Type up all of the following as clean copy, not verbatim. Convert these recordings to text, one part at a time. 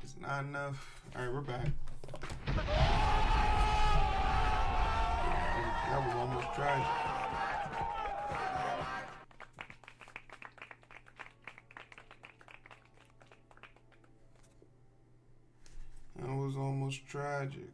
It's not enough. All right, we're back. That was almost tragic. That was almost tragic.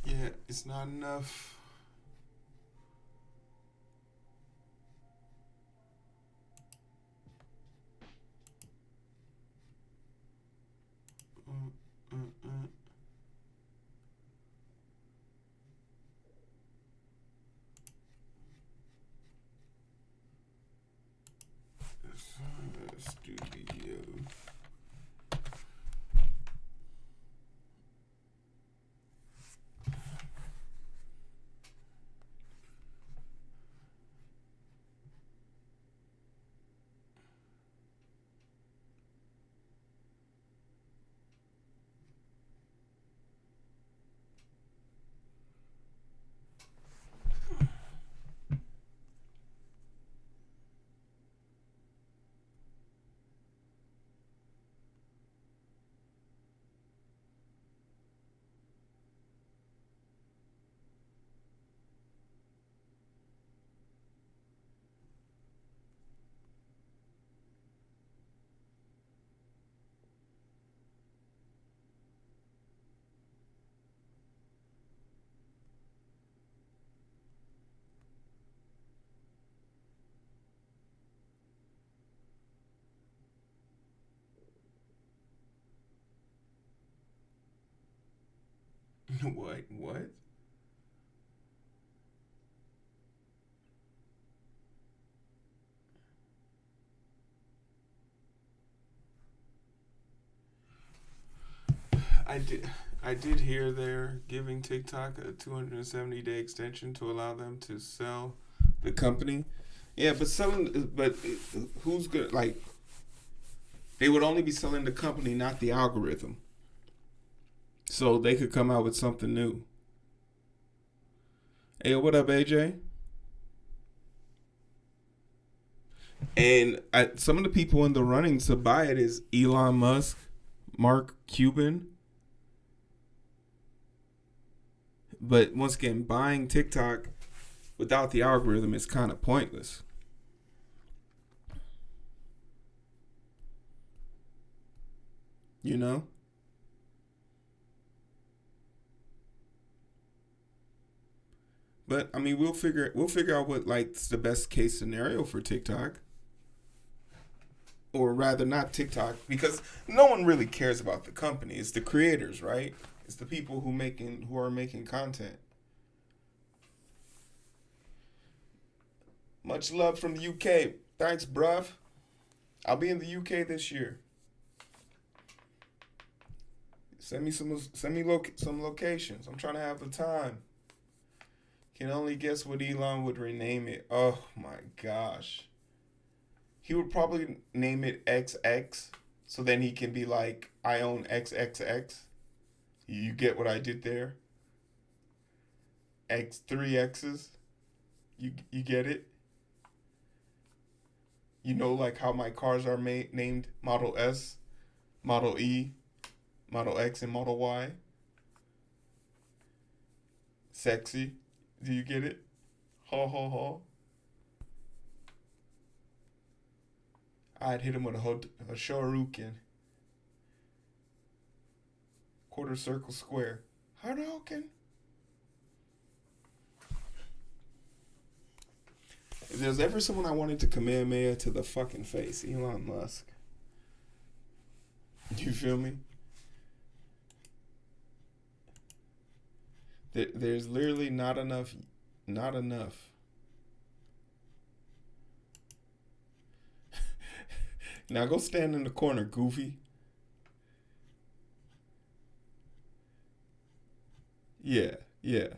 Yeah, it's not enough. Mm, mm, mm. Studio. What? What? I did. I did hear they're giving TikTok a 270-day extension to allow them to sell the company. Yeah, but selling. But who's good? Like, they would only be selling the company, not the algorithm. So they could come out with something new. Hey, what up, AJ? And some of the people in the running to buy it is Elon Musk, Mark Cuban. But once again, buying TikTok without the algorithm is kind of pointless. You know? But I mean, we'll figure out what like's the best case scenario for TikTok, or rather, not TikTok, because no one really cares about the company. It's the creators, right? It's the people who are making content. Much love from the UK. Thanks, bruv. I'll be in the UK this year. Send me some locations. I'm trying to have the time. Can only guess what Elon would rename it. Oh my gosh. He would probably name it XX, so then he can be like, I own XXX. You get what I did there? X three X's. You get it? You know, like how my cars are named Model S, Model E, Model X, and Model Y. Sexy. Do you get it? Ho ho ho. I'd hit him with a Shoryuken, quarter circle square. Hadouken. If there's ever someone I wanted to Kamehameha to the fucking face, Elon Musk. You feel me? There's literally not enough. Not enough. Now go stand in the corner, Goofy. Yeah, yeah.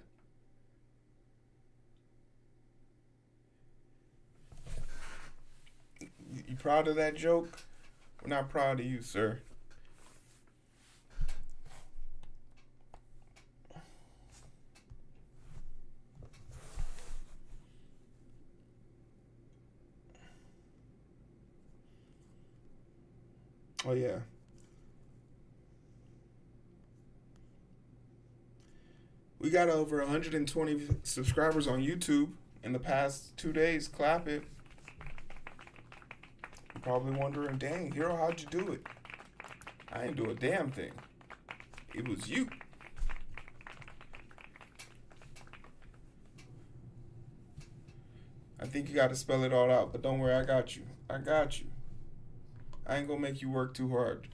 You proud of that joke? We're not proud of you, sir. Oh, yeah. We got over 120 subscribers on YouTube in the past 2 days. Clap it. You're probably wondering, dang, Hero, how'd you do it? I ain't do a damn thing. It was you. I think you got to spell it all out, but don't worry, I got you. I got you. I ain't gonna make you work too hard.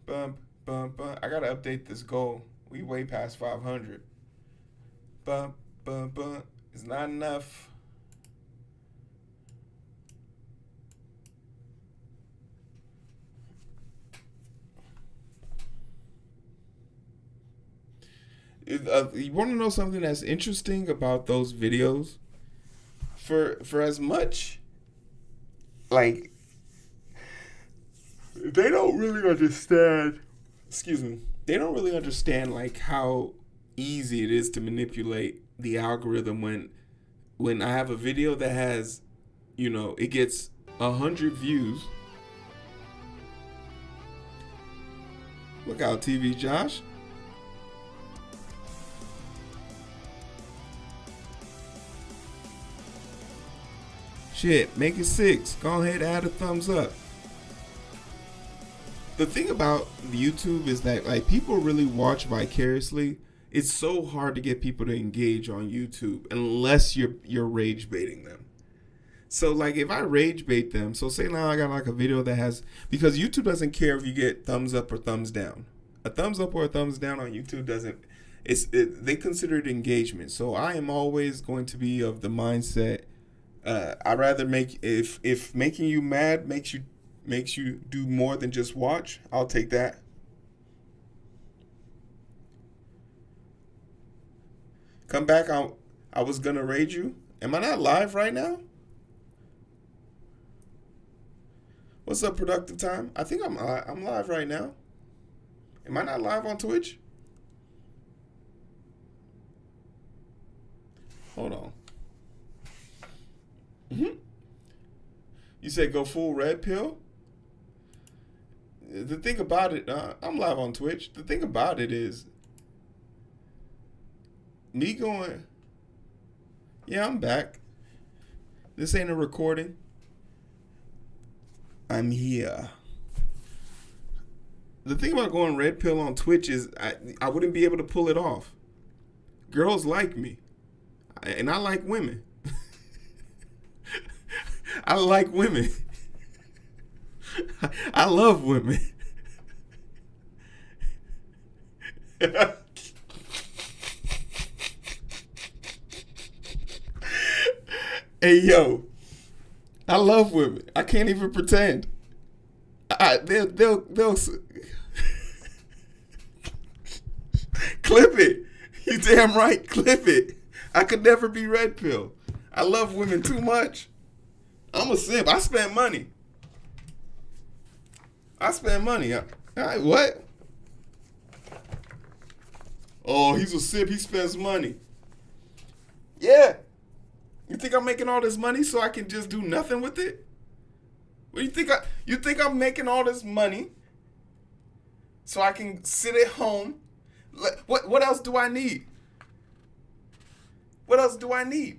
Bump, bump, bump. I gotta update this goal. We way past 500. Bump, bump, bump. It's not enough. You want to know something that's interesting about those videos? For as much, like, they don't really understand. Excuse me. They don't really understand like how easy it is to manipulate the algorithm when I have a video that has, it gets 100 views. Look out, TV Josh. Shit, make it 6. Go ahead, add a thumbs up. The thing about YouTube is that like people really watch vicariously. It's so hard to get people to engage on YouTube unless you're rage baiting them. So like if I rage bait them, so say now I got like a video that has, because YouTube doesn't care if you get thumbs up or thumbs down. A thumbs up or a thumbs down on YouTube they consider it engagement. So I am always going to be of the mindset. I'd rather if making you mad makes you do more than just watch, I'll take that. Come back. I was gonna raid you. Am I not live right now? What's up, productive time? I think I'm live right now. Am I not live on Twitch? Hold on. You said go full red pill? The thing about it, I'm live on Twitch. The thing about it is, me going, yeah, I'm back. This ain't a recording. I'm here. The thing about going red pill on Twitch is I wouldn't be able to pull it off. Girls like me. And I like women. I like women. I love women. Hey, yo. I love women. I can't even pretend. They'll clip it. You damn right, clip it. I could never be red pill. I love women too much. I'm a simp. I spend money. What? Oh, he's a simp. He spends money. Yeah. You think I'm making all this money so I can just do nothing with it? What do you think? You think I'm making all this money so I can sit at home? What else do I need? What else do I need?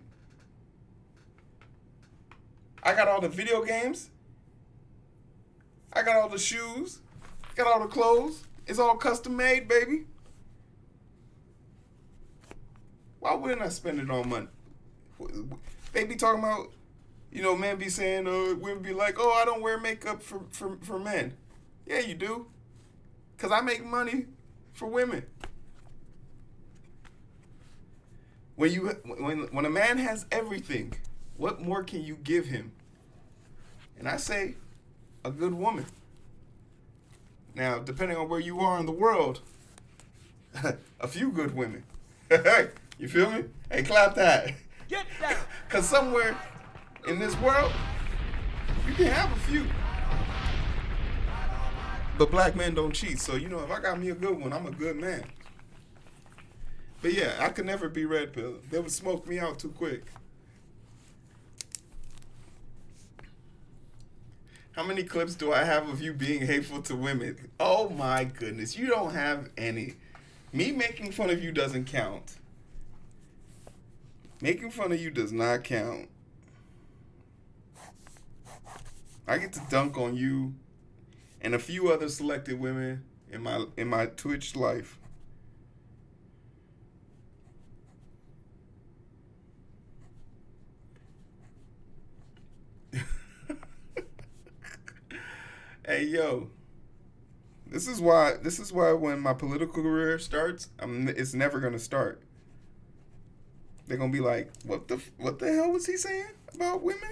I got all the video games. I got all the shoes. Got all the clothes. It's all custom made, baby. Why wouldn't I spend it on money? They be talking about, men be saying, women be like, oh, I don't wear makeup for men. Yeah, you do. Because I make money for women. When a man has everything, what more can you give him? And I say, a good woman. Now, depending on where you are in the world, a few good women. You feel me? Hey, clap that. Get down. Because somewhere in this world, you can have a few. But black men don't cheat. So, you know, if I got me a good one, I'm a good man. But yeah, I could never be red pill. They would smoke me out too quick. How many clips do I have of you being hateful to women? Oh my goodness, you don't have any. Me making fun of you doesn't count. Making fun of you does not count. I get to dunk on you and a few other selected women in my Twitch life. Hey yo, this is why when my political career starts, it's never gonna start. They're gonna be like, what the hell was he saying about women?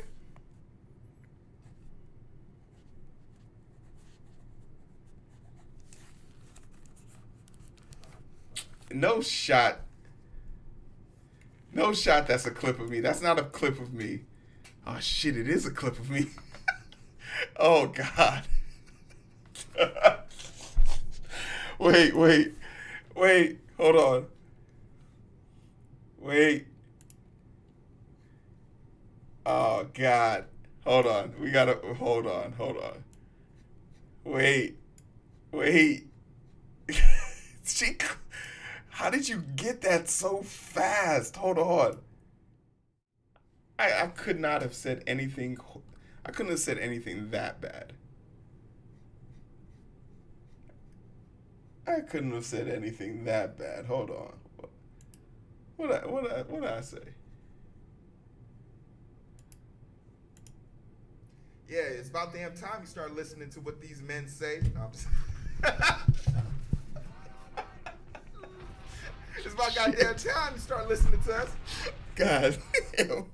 No shot. No shot. That's a clip of me. That's not a clip of me. Oh shit! It is a clip of me. Oh god. Wait. Hold on. Wait. Oh God. Hold on. We gotta hold on. Wait. She. How did you get that so fast? Hold on. I could not have said anything. I couldn't have said anything that bad. I couldn't have said anything that bad. Hold on. What did I say? Yeah, it's about damn time you start listening to what these men say. No, I'm just it's about goddamn time you start listening to us. God damn.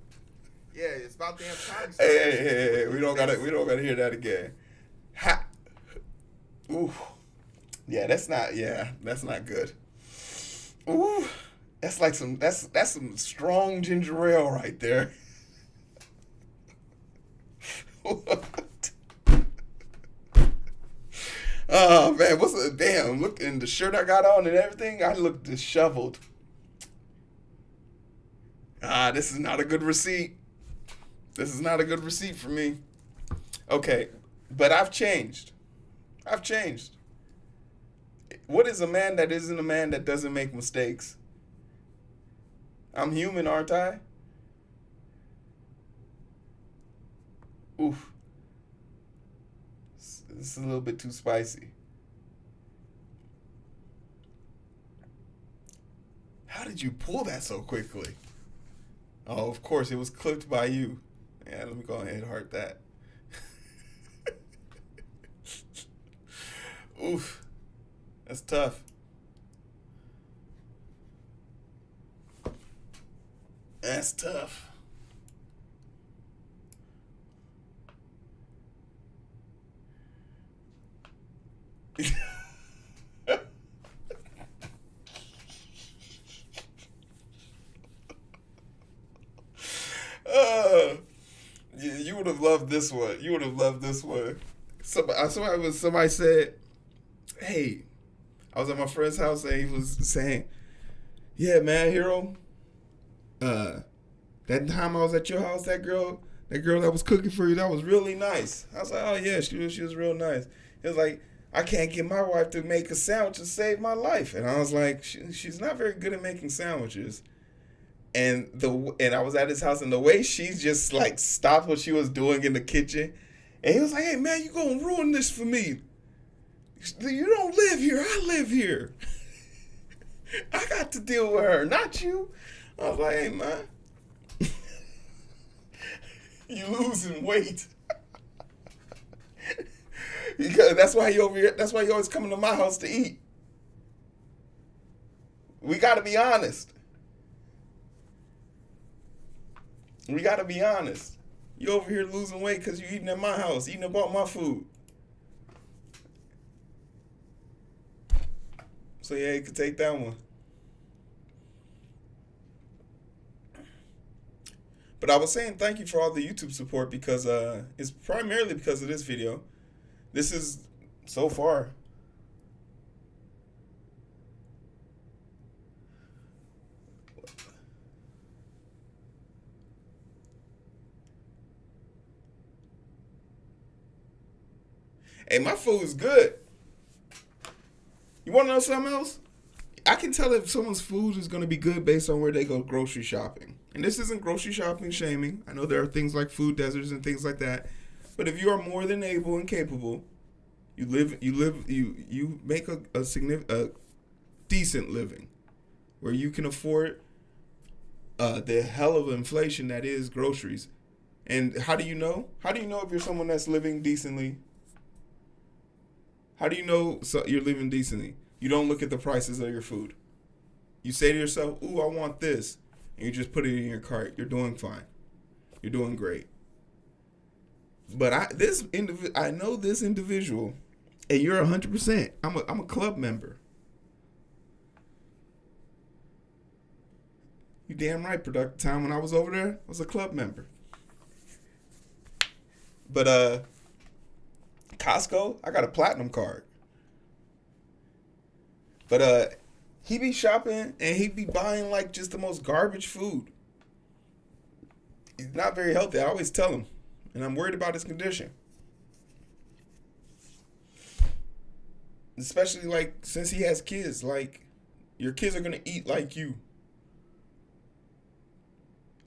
Yeah, it's about damn time. Hey, we don't gotta hear that again. Ha. Ooh. Yeah, that's not good. Ooh. That's like that's some strong ginger ale right there. What? Oh man, what's the damn look in the shirt I got on and everything? I look disheveled. This is not a good receipt. This is not a good receipt for me. Okay, but I've changed. What is a man that isn't a man that doesn't make mistakes? I'm human, aren't I? Oof. This is a little bit too spicy. How did you pull that so quickly? Oh, of course, it was clipped by you. Yeah, let me go ahead and heart that. Oof. That's tough. That's tough. You would have loved this one. Somebody said, hey, I was at my friend's house and he was saying, yeah, man, Hero, that time I was at your house, that girl that was cooking for you, that was really nice. I was like, oh yeah, she was real nice. It was like, I can't get my wife to make a sandwich to save my life. And I was like, she's not very good at making sandwiches. And I was at his house, and the way she just like stopped what she was doing in the kitchen, and he was like, hey man, you gonna ruin this for me. You don't live here, I live here. I got to deal with her, not you. I was like, hey man, you losing weight. Because that's why you over here. That's why you always coming to my house to eat. We got to be honest. You over here losing weight because you eating at my house, eating about my food. So yeah, you can take that one. But I was saying thank you for all the YouTube support because it's primarily because of this video. This is so far. Hey, my food's good. You want to know something else? I can tell if someone's food is going to be good based on where they go grocery shopping. And this isn't grocery shopping shaming. I know there are things like food deserts and things like that. But if you are more than able and capable, you make a decent living where you can afford the hell of inflation that is groceries. And how do you know? How do you know if you're someone that's living decently? How do you know you're living decently? You don't look at the prices of your food. You say to yourself, ooh, I want this. And you just put it in your cart. You're doing fine. You're doing great. But I know this individual, and you're 100%. I'm a club member. You damn right, productive time. When I was over there, I was a club member. But Costco, I got a platinum card. But he be shopping and he be buying like just the most garbage food. He's not very healthy. I always tell him. And I'm worried about his condition. Especially like since he has kids. Like your kids are gonna eat like you.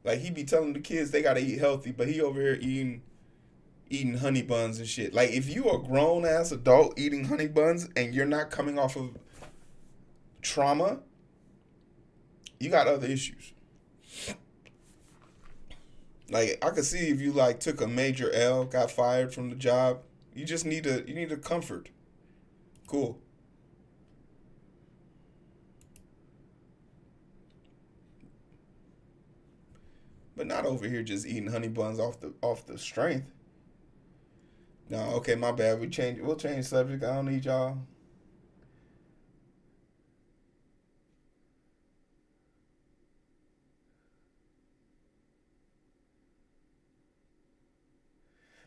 Like he be telling the kids they gotta eat healthy, but he over here eating honey buns and shit. Like if you a grown ass adult eating honey buns and you're not coming off of trauma, you got other issues. Like I could see if you like took a major L, got fired from the job, you need a comfort. Cool. But not over here just eating honey buns off the strength. No, okay, my bad. We'll change subject. I don't need y'all.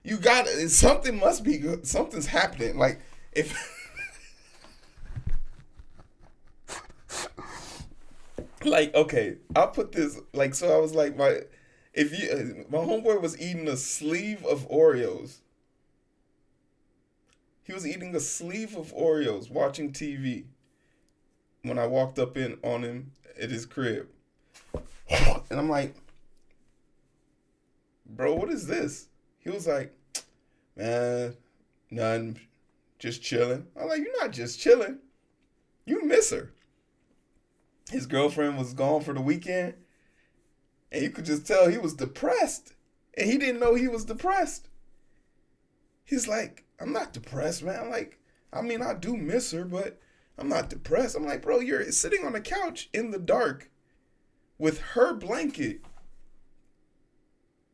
You got it. Something must be good. Something's happening. Like if like okay, I'll put this like so I was like my homeboy was eating a sleeve of Oreos. He was eating a sleeve of Oreos watching TV when I walked up in on him at his crib. And I'm like, "Bro, what is this?" He was like, "Man, none, just chilling." I'm like, "You're not just chilling. You miss her." His girlfriend was gone for the weekend, and you could just tell he was depressed. And he didn't know he was depressed. He's like, "I'm not depressed, man." I'm like, I mean, I do miss her, but I'm not depressed. I'm like, "Bro, you're sitting on the couch in the dark with her blanket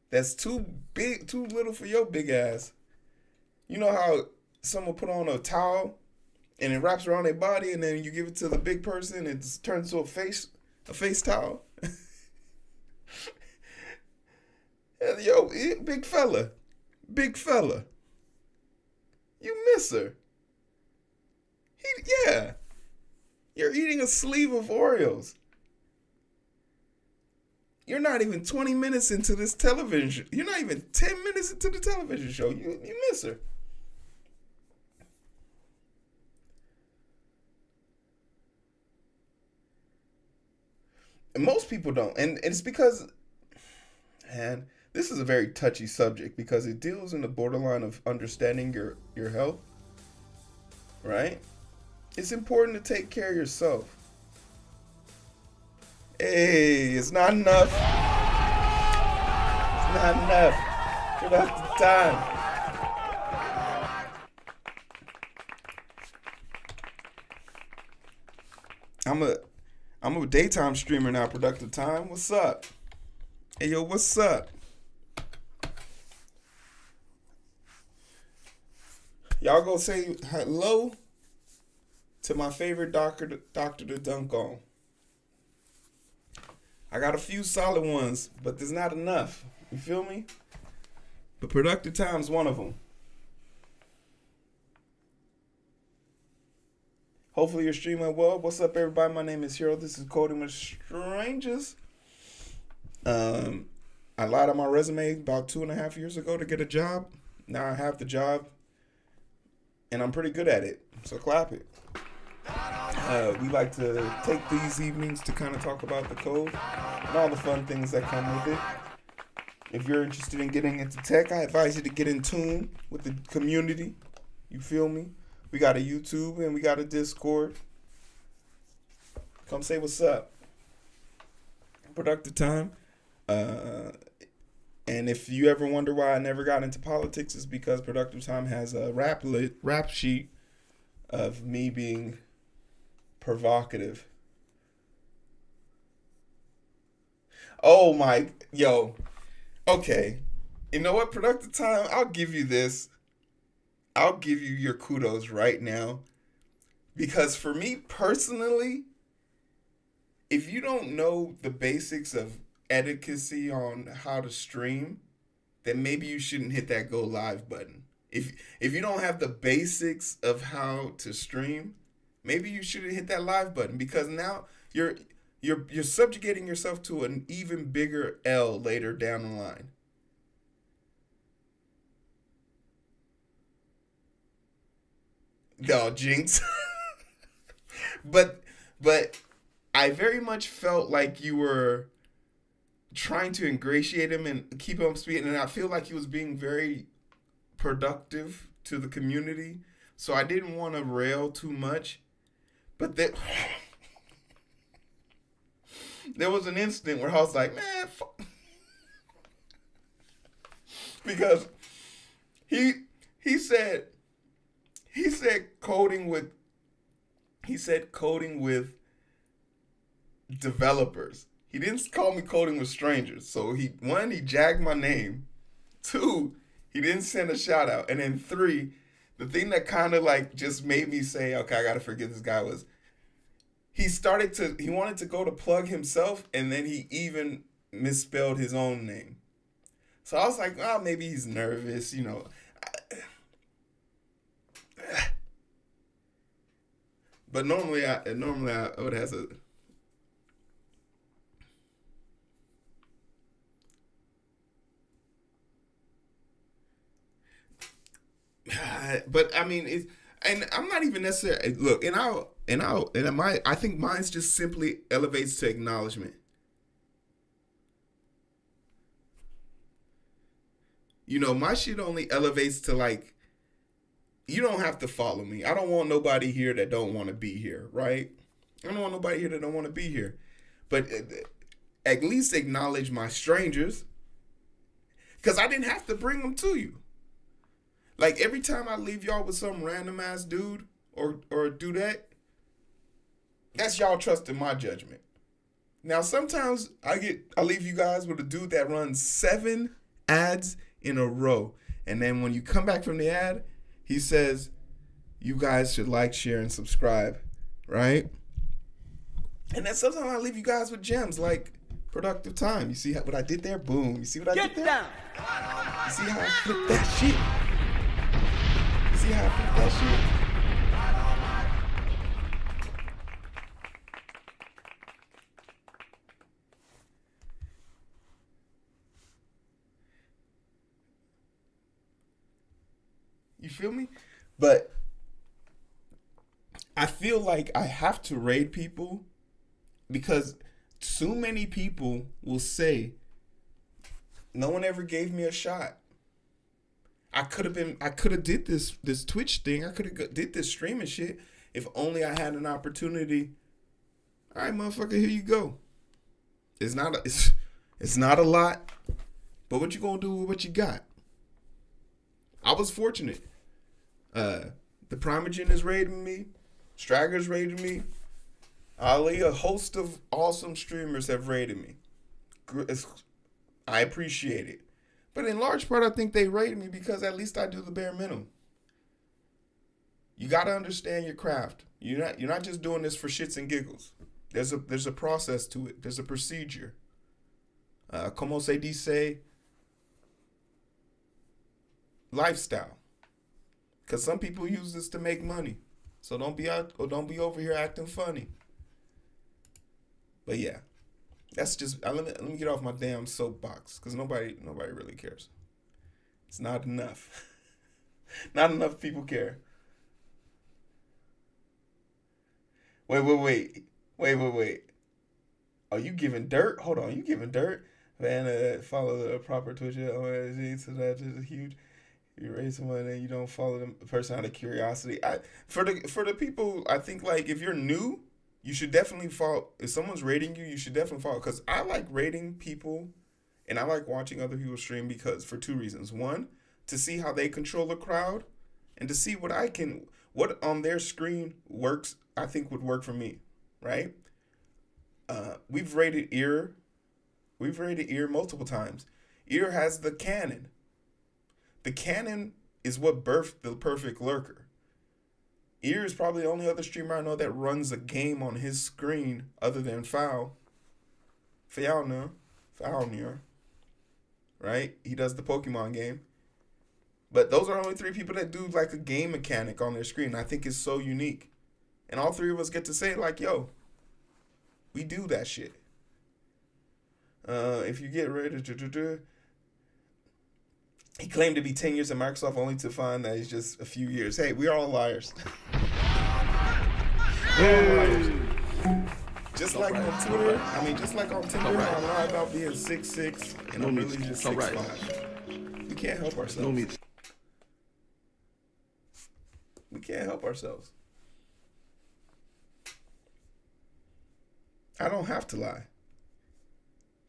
that's too little for your big ass." You know how someone put on a towel and it wraps around their body and then you give it to the big person and it turns to a face towel? Yo, big fella. You miss her. Yeah. You're eating a sleeve of Oreos. You're not even 20 minutes into this television. You're not even 10 minutes into the television show. You miss her. And most people don't. And it's because, man, this is a very touchy subject because it deals in the borderline of understanding your health, right? It's important to take care of yourself. Hey, it's not enough. It's not enough. Productive time. I'm a daytime streamer now, productive time. What's up? Hey yo, what's up? Y'all go say hello to my favorite doctor to dunk on. I got a few solid ones, but there's not enough. You feel me? But productive time's one of them. Hopefully you're streaming well. What's up, everybody? My name is Hero. This is Coding with Strangers. I lied on my resume about 2.5 years ago to get a job. Now I have the job, and I'm pretty good at it. So clap it. We like to take these evenings to kind of talk about the code and all the fun things that come with it. If you're interested in getting into tech, I advise you to get in tune with the community. You feel me? We got a YouTube and we got a Discord. Come say what's up. Productive time. And if you ever wonder why I never got into politics, it's because Productive Time has a rap sheet of me being provocative. Oh my, yo. Okay. You know what, Productive Time? I'll give you this. I'll give you your kudos right now. Because for me personally, if you don't know the basics of etiquette on how to stream, then maybe you shouldn't hit that go live button. If you don't have the basics of how to stream, maybe you shouldn't hit that live button, because now you're subjugating yourself to an even bigger L later down the line. No, jinx. but I very much felt like you were trying to ingratiate him and keep him speaking, and I feel like he was being very productive to the community, so I didn't want to rail too much. But there was an instant where I was like, man, fuck. Because he said coding with developers. He didn't call me coding with strangers. So he jagged my name. 2, he didn't send a shout out. And then 3, the thing that kind of like just made me say, okay, I got to forgive this guy, was he wanted to go to plug himself, and then he even misspelled his own name. So I was like, oh, maybe he's nervous, you know. But normally I would have a... But I mean, and I'm not even necessarily, look, I think mine's just simply elevates to acknowledgement. You know, my shit only elevates to like, you don't have to follow me. I don't want nobody here that don't want to be here, right? I don't want nobody here that don't want to be here. But at least acknowledge my strangers, because I didn't have to bring them to you. Like, every time I leave y'all with some random ass dude or do that, that's y'all trusting my judgment. Now, sometimes I leave you guys with a dude that runs 7 ads in a row. And then when you come back from the ad, he says, you guys should like, share, and subscribe, right? And then sometimes I leave you guys with gems like Productive Time. You see what I did there? Boom. You see what I did there? Down. You see how I flipped that shit? See how I flipped that shit? You feel me? But I feel like I have to raid people because too many people will say, no one ever gave me a shot. I could have did this Twitch thing. I could have did this streaming shit if only I had an opportunity. All right, motherfucker, here you go. It's not a lot, but what you gonna do with what you got? I was fortunate. The Primogen is raiding me. Stragger's raiding me. Ali, a host of awesome streamers have raided me. I appreciate it. But in large part, I think they rated me because at least I do the bare minimum. You got to understand your craft. You're not just doing this for shits and giggles. There's a process to it. There's a procedure. Como se dice, lifestyle. Because some people use this to make money. So don't be out or don't be over here acting funny. But yeah, that's just let me get off my damn soapbox because nobody really cares. It's not enough. Not enough people care. Wait. Are you giving dirt? Hold on, you giving dirt? Man, follow the proper Twitter so that is huge. You raise someone and you don't follow the person out of curiosity. For the people, I think like if you're new, you should definitely follow. If someone's rating you, you should definitely follow. Because I like rating people, and I like watching other people stream because for two reasons. One, to see how they control the crowd, and to see what on their screen works. I think would work for me, right? We've rated Ear. We've rated Ear multiple times. Ear has the cannon. The cannon is what birthed the perfect lurker. Ear is probably the only other streamer I know that runs a game on his screen other than Foul. Foulnir. Right? He does the Pokemon game. But those are only three people that do like a game mechanic on their screen. I think it's so unique. And all three of us get to say like, yo, we do that shit. If you get ready to... He claimed to be 10 years at Microsoft only to find that he's just a few years. Hey, we're all liars. We're all liars. Just like on Twitter, just like on Tinder, I lie about being 6'6", and I'm really just 6'5". We can't help ourselves. We can't help ourselves. I don't have to lie.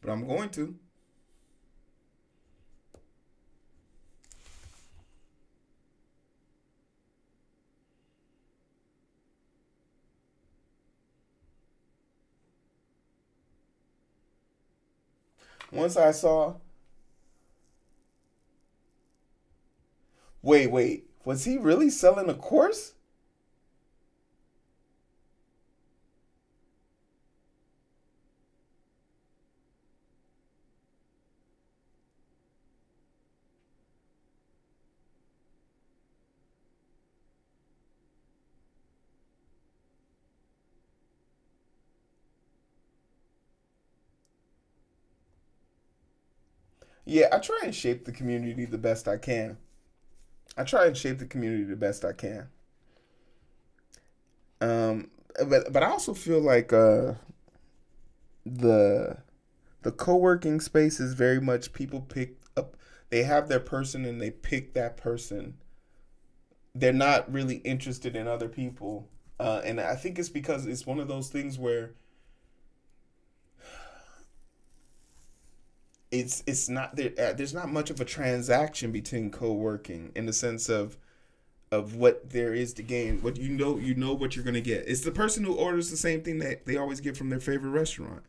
But I'm going to. Once I saw... Wait. Was he really selling a course? Yeah, I try and shape the community the best I can. Um, but I also feel like the co-working space is very much people pick up. They have their person and they pick that person. They're not really interested in other people, and I think it's because it's one of those things where it's not there. There's not much of a transaction between co-working in the sense of what there is to gain. What you know what you're gonna get. It's the person who orders the same thing that they always get from their favorite restaurant.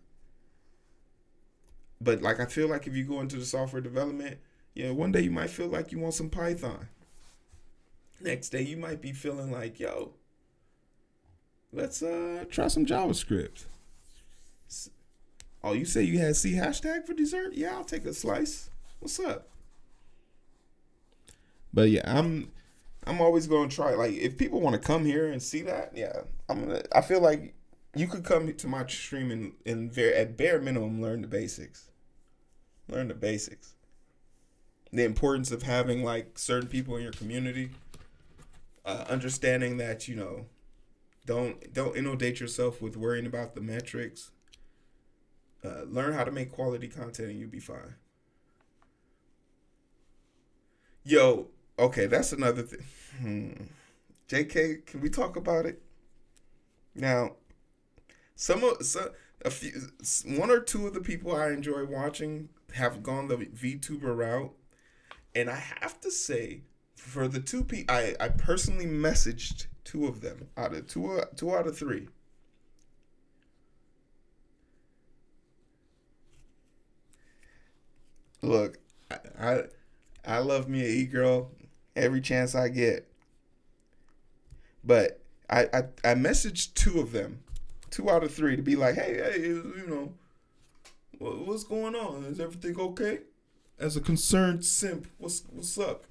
But like I feel like if you go into the software development, one day you might feel like you want some Python. Next day you might be feeling like, yo, let's try some JavaScript. Oh, you say you had C hashtag for dessert? Yeah, I'll take a slice. What's up? But yeah, I'm always gonna try. Like, if people want to come here and see that, yeah, I feel like you could come to my stream and at bare minimum learn the basics. Learn the basics. The importance of having like certain people in your community. Understanding that don't inundate yourself with worrying about the metrics. Learn how to make quality content and you'll be fine. Yo, okay, that's another thing. JK, can we talk about it? Now, one or two of the people I enjoy watching have gone the VTuber route, and I have to say, for the two people, I personally messaged two of them out of two out of three. Look, I love me an e-girl every chance I get. But I messaged two of them, 2 out of 3, to be like, hey, What's going on? Is everything okay? As a concerned simp, what's up?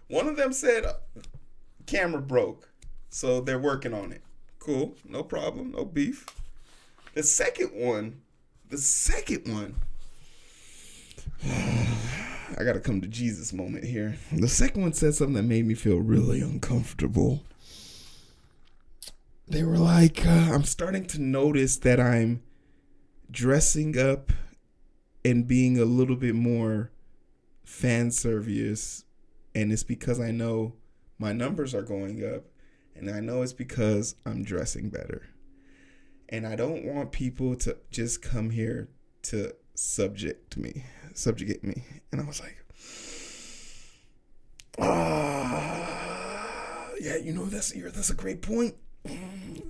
One of them said camera broke, so they're working on it. Cool, no problem, no beef. The second one, I gotta come to Jesus moment here. The second one said something that made me feel really uncomfortable. They were like, I'm starting to notice that I'm dressing up and being a little bit more fan service, and it's because I know my numbers are going up, and I know it's because I'm dressing better. And I don't want people to just come here to subjugate me. And I was like, yeah, you know, that's a great point.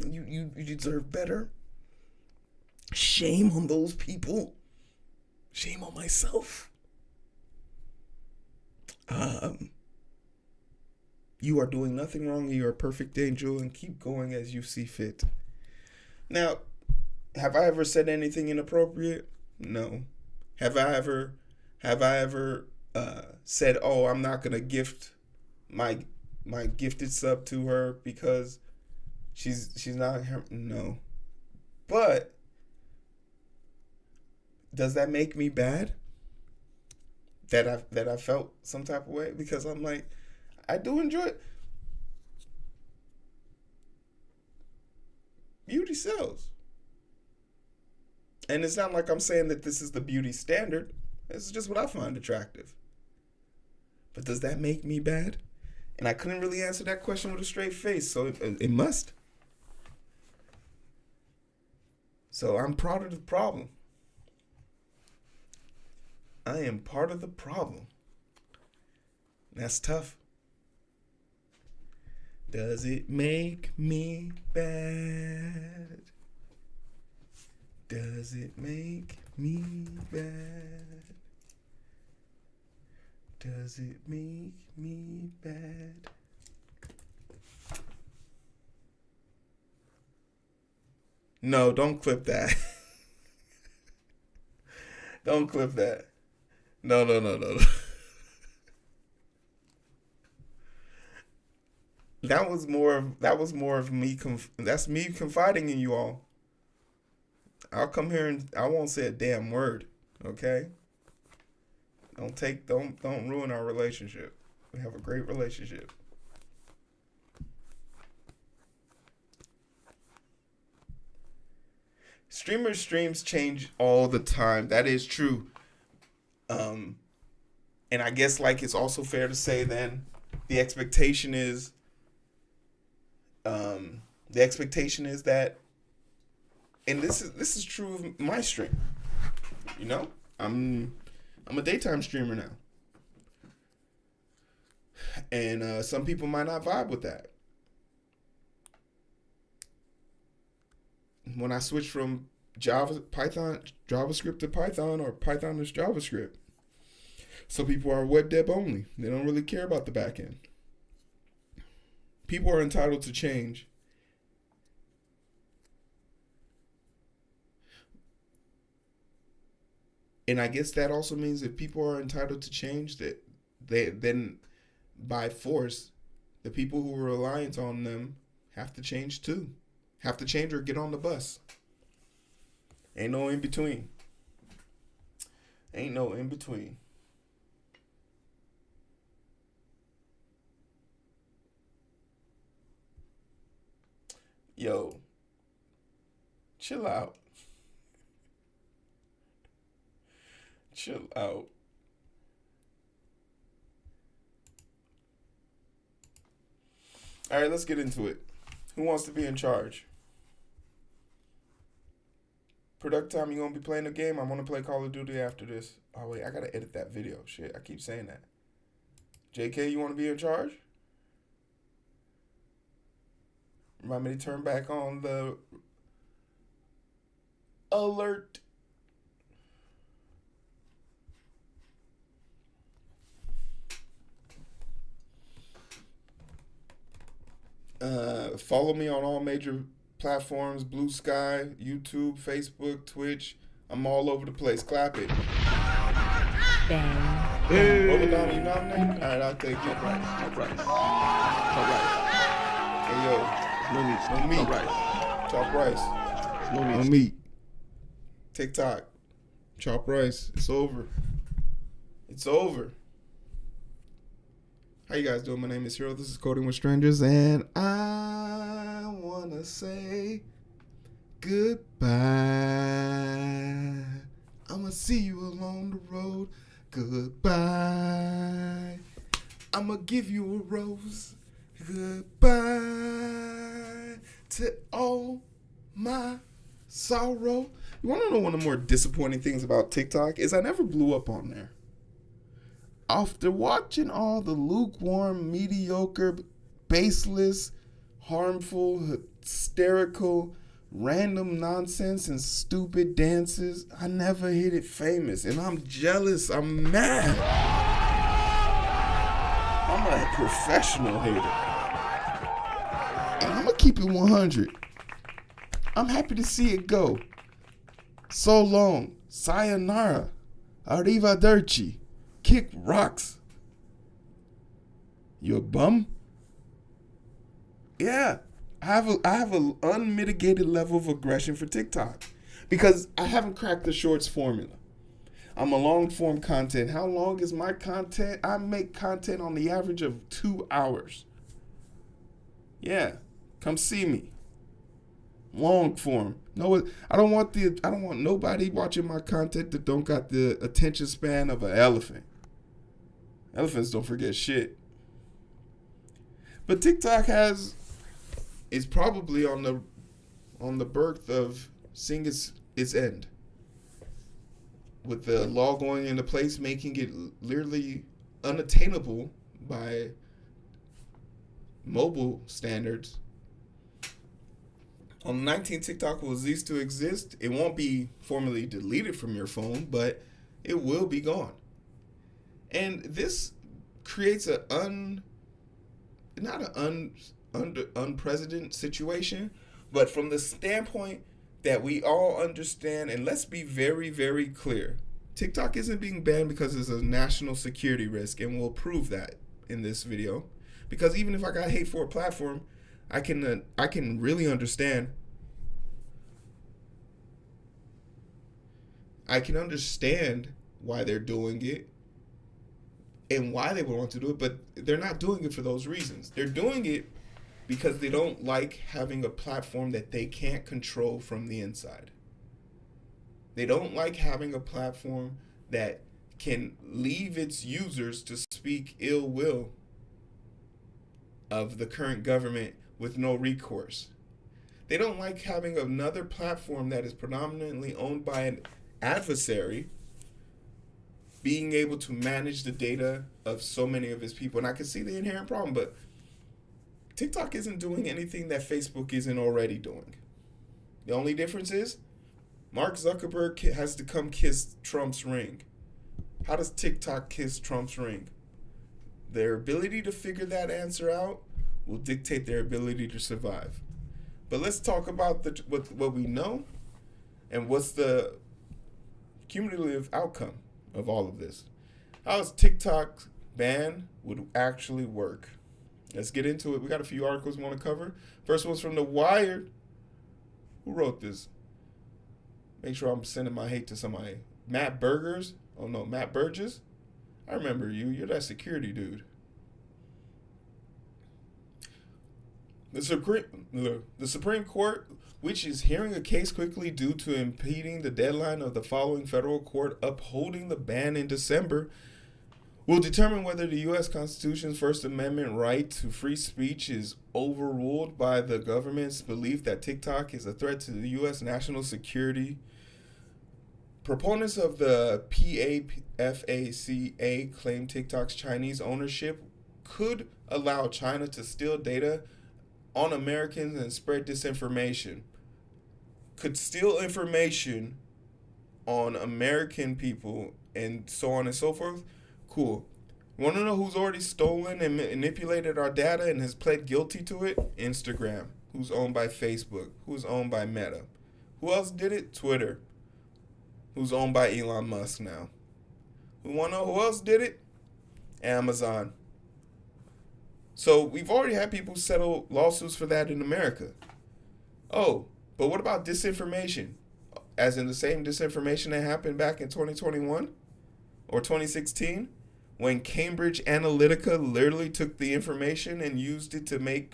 You deserve better. Shame on those people. Shame on myself. You are doing nothing wrong. You are a perfect angel, and keep going as you see fit. Now, have I ever said anything inappropriate? No. Have I ever said, "Oh, I'm not gonna gift my gifted sub to her because she's not her"? No. But does that make me bad? That I felt some type of way? Because I'm like, I do enjoy it. Beauty sells. And it's not like I'm saying that this is the beauty standard. This is just what I find attractive. But does that make me bad? And I couldn't really answer that question with a straight face, so it must. So I'm part of the problem. I am part of the problem. That's tough. Does it make me bad? Does it make me bad? Does it make me bad? No, don't clip that. Don't clip that. No. That was more of me. That's me confiding in you all. I'll come here and I won't say a damn word. Okay. Don't ruin our relationship. We have a great relationship. Streamers' streams change all the time. That is true. And I guess like it's also fair to say then the expectation is that, and this is true of my stream. You know, I'm a daytime streamer now, and some people might not vibe with that. When I switch from JavaScript to Python, or Python to JavaScript, some people are web dev only. They don't really care about the back end. People are entitled to change. And I guess that also means if people are entitled to change, that then by force, the people who are reliant on them have to change too. Have to change or get on the bus. Ain't no in between. Ain't no in between. Yo, chill out. Chill out. All right, let's get into it. Who wants to be in charge? Product time, you gonna be playing the game? I'm gonna play Call of Duty after this. Oh wait, I gotta edit that video. Shit, I keep saying that. JK, you wanna be in charge? Remind me to turn back on the alert. Follow me on all major platforms, Blue Sky, YouTube, Facebook, Twitch. I'm all over the place. Clap it. Bang. Roll down, you nominate? All right, I'll take it. All right. Hey, yo. No meat. No meat. Top rice. Chop rice. No meat. No meat. TikTok. Chop rice. It's over. It's over. How you guys doing? My name is Hero. This is Coding with Strangers, and I wanna say goodbye. I'ma see you along the road. Goodbye. I'ma give you a rose. Goodbye to all my sorrow. You wanna know one of the more disappointing things about TikTok is I never blew up on there. After watching all the lukewarm, mediocre, baseless, harmful, hysterical, random nonsense and stupid dances, I never hit it famous. And I'm jealous. I'm mad. I'm a professional hater. And I'm going to keep it 100. I'm happy to see it go. So long. Sayonara. Arrivederci. Kick rocks. You a bum? Yeah. I have an unmitigated level of aggression for TikTok because I haven't cracked the shorts formula. I'm a long form content. How long is my content? I make content on the average of 2 hours. Yeah. Come see me. Long form. No, I don't want nobody watching my content that don't got the attention span of an elephant. Elephants don't forget shit. But TikTok is probably on the birth of seeing its end. With the law going into place, making it literally unattainable by mobile standards. On the 19th, TikTok will cease to exist. It won't be formally deleted from your phone, but it will be gone. And this creates unprecedented situation, but from the standpoint that we all understand, and let's be very, very clear, TikTok isn't being banned because it's a national security risk, and we'll prove that in this video. Because even if I got hate for a platform, I can really understand. I can understand why they're doing it and why they would want to do it, but they're not doing it for those reasons. They're doing it because they don't like having a platform that they can't control from the inside. They don't like having a platform that can leave its users to speak ill will of the current government with no recourse. They don't like having another platform that is predominantly owned by an adversary being able to manage the data of so many of his people. And I can see the inherent problem, but TikTok isn't doing anything that Facebook isn't already doing. The only difference is Mark Zuckerberg has to come kiss Trump's ring. How does TikTok kiss Trump's ring? Their ability to figure that answer out will dictate their ability to survive. But let's talk about what we know and what's the cumulative outcome of all of this. How does TikTok ban would actually work? Let's get into it. We got a few articles we want to cover. First one's from The Wired. Who wrote this? Make sure I'm sending my hate to somebody. Matt Burgers. Oh no, Matt Burgess. I remember you. You're that security dude. The Supreme Court, which is hearing a case quickly due to impeding the deadline of the following federal court upholding the ban in December, will determine whether the U.S. Constitution's First Amendment right to free speech is overruled by the government's belief that TikTok is a threat to the U.S. national security. Proponents of the PAFACA claim TikTok's Chinese ownership could allow China to steal data on Americans and spread disinformation. Could steal information on American people and so on and so forth. Cool. Want to know who's already stolen and manipulated our data and has pled guilty to it? Instagram. who's owned by Facebook, who's owned by Meta. Who else did it? Twitter, who's owned by Elon Musk now. We want to know who else did it? Amazon. So we've already had people settle lawsuits for that in America. Oh, but what about disinformation? As in the same disinformation that happened back in 2021 or 2016 when Cambridge Analytica literally took the information and used it to make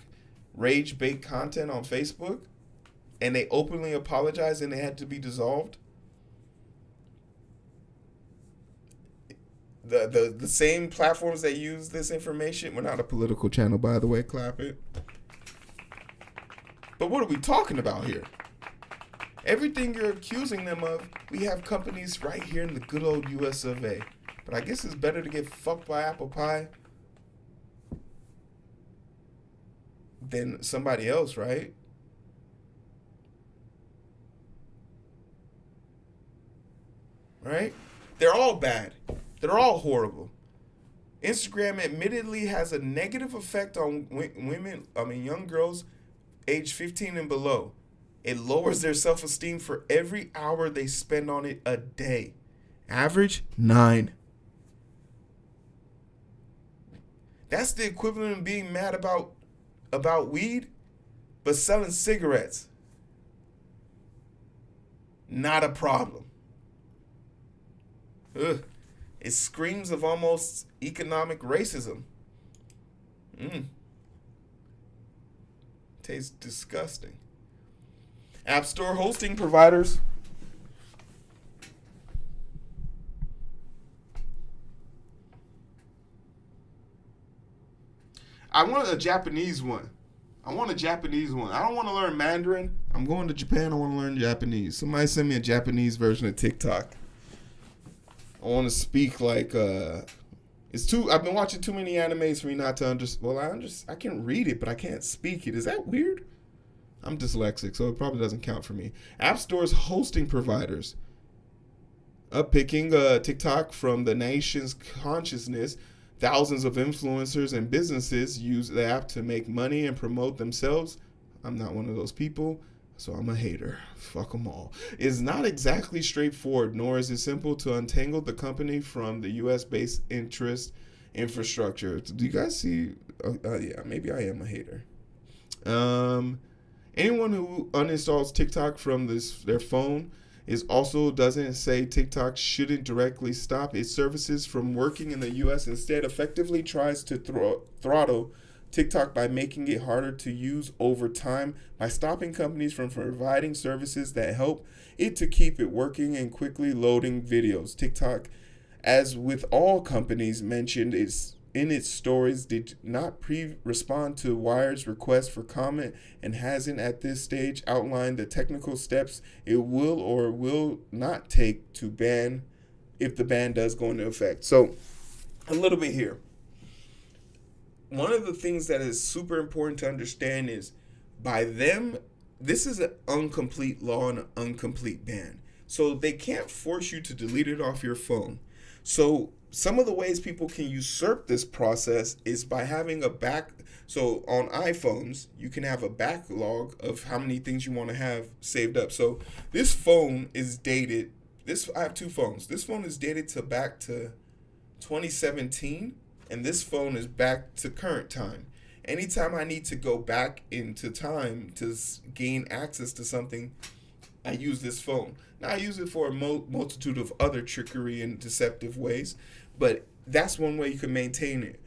rage-bait content on Facebook, and they openly apologized and they had to be dissolved. The same platforms that use this information. We're not a political channel, by the way. Clap it. But what are we talking about here? Everything you're accusing them of, we have companies right here in the good old US of A. But I guess it's better to get fucked by apple pie than somebody else, right? Right? They're all bad. They're all horrible. Instagram admittedly has a negative effect on young girls age 15 and below. It lowers their self-esteem for every hour they spend on it a day. Average 9. That's the equivalent of being mad about weed, but selling cigarettes. Not a problem. Ugh. It screams of almost economic racism. Tastes disgusting. App Store hosting providers. I want a Japanese one. I don't want to learn Mandarin. I'm going to Japan. I want to learn Japanese. Somebody send me a Japanese version of TikTok. I want to speak like I've been watching too many animes for me not to understand. Well, I can read it, but I can't speak it. Is that weird? I'm dyslexic, so it probably doesn't count for me. App Store's hosting providers uppicking TikTok from the nation's consciousness. Thousands of influencers and businesses use the app to make money and promote themselves. I'm not one of those people, so I'm a hater. Fuck them all. It's not exactly straightforward, nor is it simple to untangle the company from the U.S.-based infrastructure. Do you guys see? Yeah, maybe I am a hater. Anyone who uninstalls TikTok from their phone doesn't say TikTok shouldn't directly stop its services from working in the U.S. Instead, effectively tries to throttle TikTok by making it harder to use over time by stopping companies from providing services that help it to keep it working and quickly loading videos. TikTok, as with all companies mentioned in its stories, did not respond to Wired's request for comment and hasn't at this stage outlined the technical steps it will or will not take to ban if the ban does go into effect. So, a little bit here. One of the things that is super important to understand is by them, this is an incomplete law and an incomplete ban. So they can't force you to delete it off your phone. So some of the ways people can usurp this process is by having so on iPhones, you can have a backlog of how many things you want to have saved up. So this phone is dated. I have two phones. This phone is dated back to 2017, and this phone is back to current time. Anytime I need to go back into time to gain access to something, I use this phone. Now, I use it for a multitude of other trickery and deceptive ways, but that's one way you can maintain it.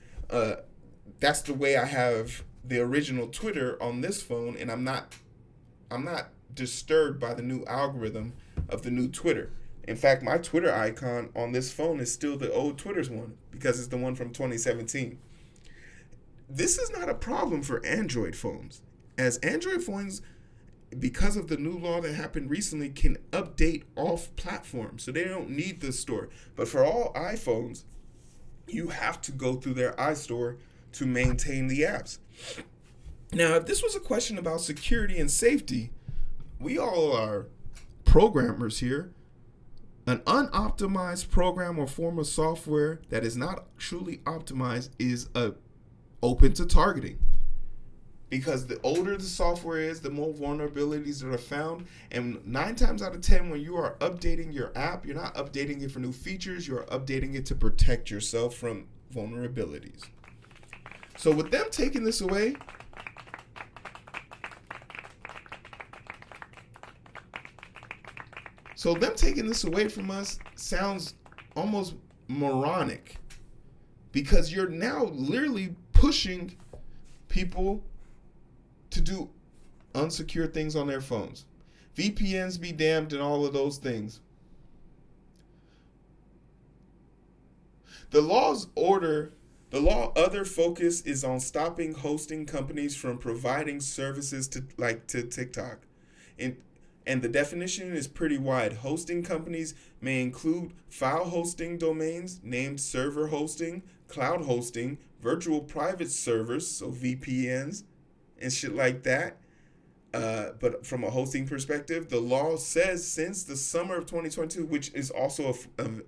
That's the way I have the original Twitter on this phone, and I'm not disturbed by the new algorithm of the new Twitter. In fact, my Twitter icon on this phone is still the old Twitter's one because it's the one from 2017. This is not a problem for Android phones, as Android phones, because of the new law that happened recently, can update off platform, so they don't need the store. But for all iPhones, you have to go through their iStore to maintain the apps. Now, if this was a question about security and safety, we all are programmers here. An unoptimized program or form of software that is not truly optimized is open to targeting. Because the older the software is, the more vulnerabilities that are found. And 9 times out of 10, when you are updating your app, you're not updating it for new features, you're updating it to protect yourself from vulnerabilities. So with them taking this away, from us sounds almost moronic, because you're now literally pushing people to do unsecure things on their phones. VPNs be damned and all of those things. The law's other focus is on stopping hosting companies from providing services to TikTok. And the definition is pretty wide. Hosting companies may include file hosting domains, named server hosting, cloud hosting, virtual private servers, so VPNs, and shit like that. But from a hosting perspective, the law says since the summer of 2022, which is also an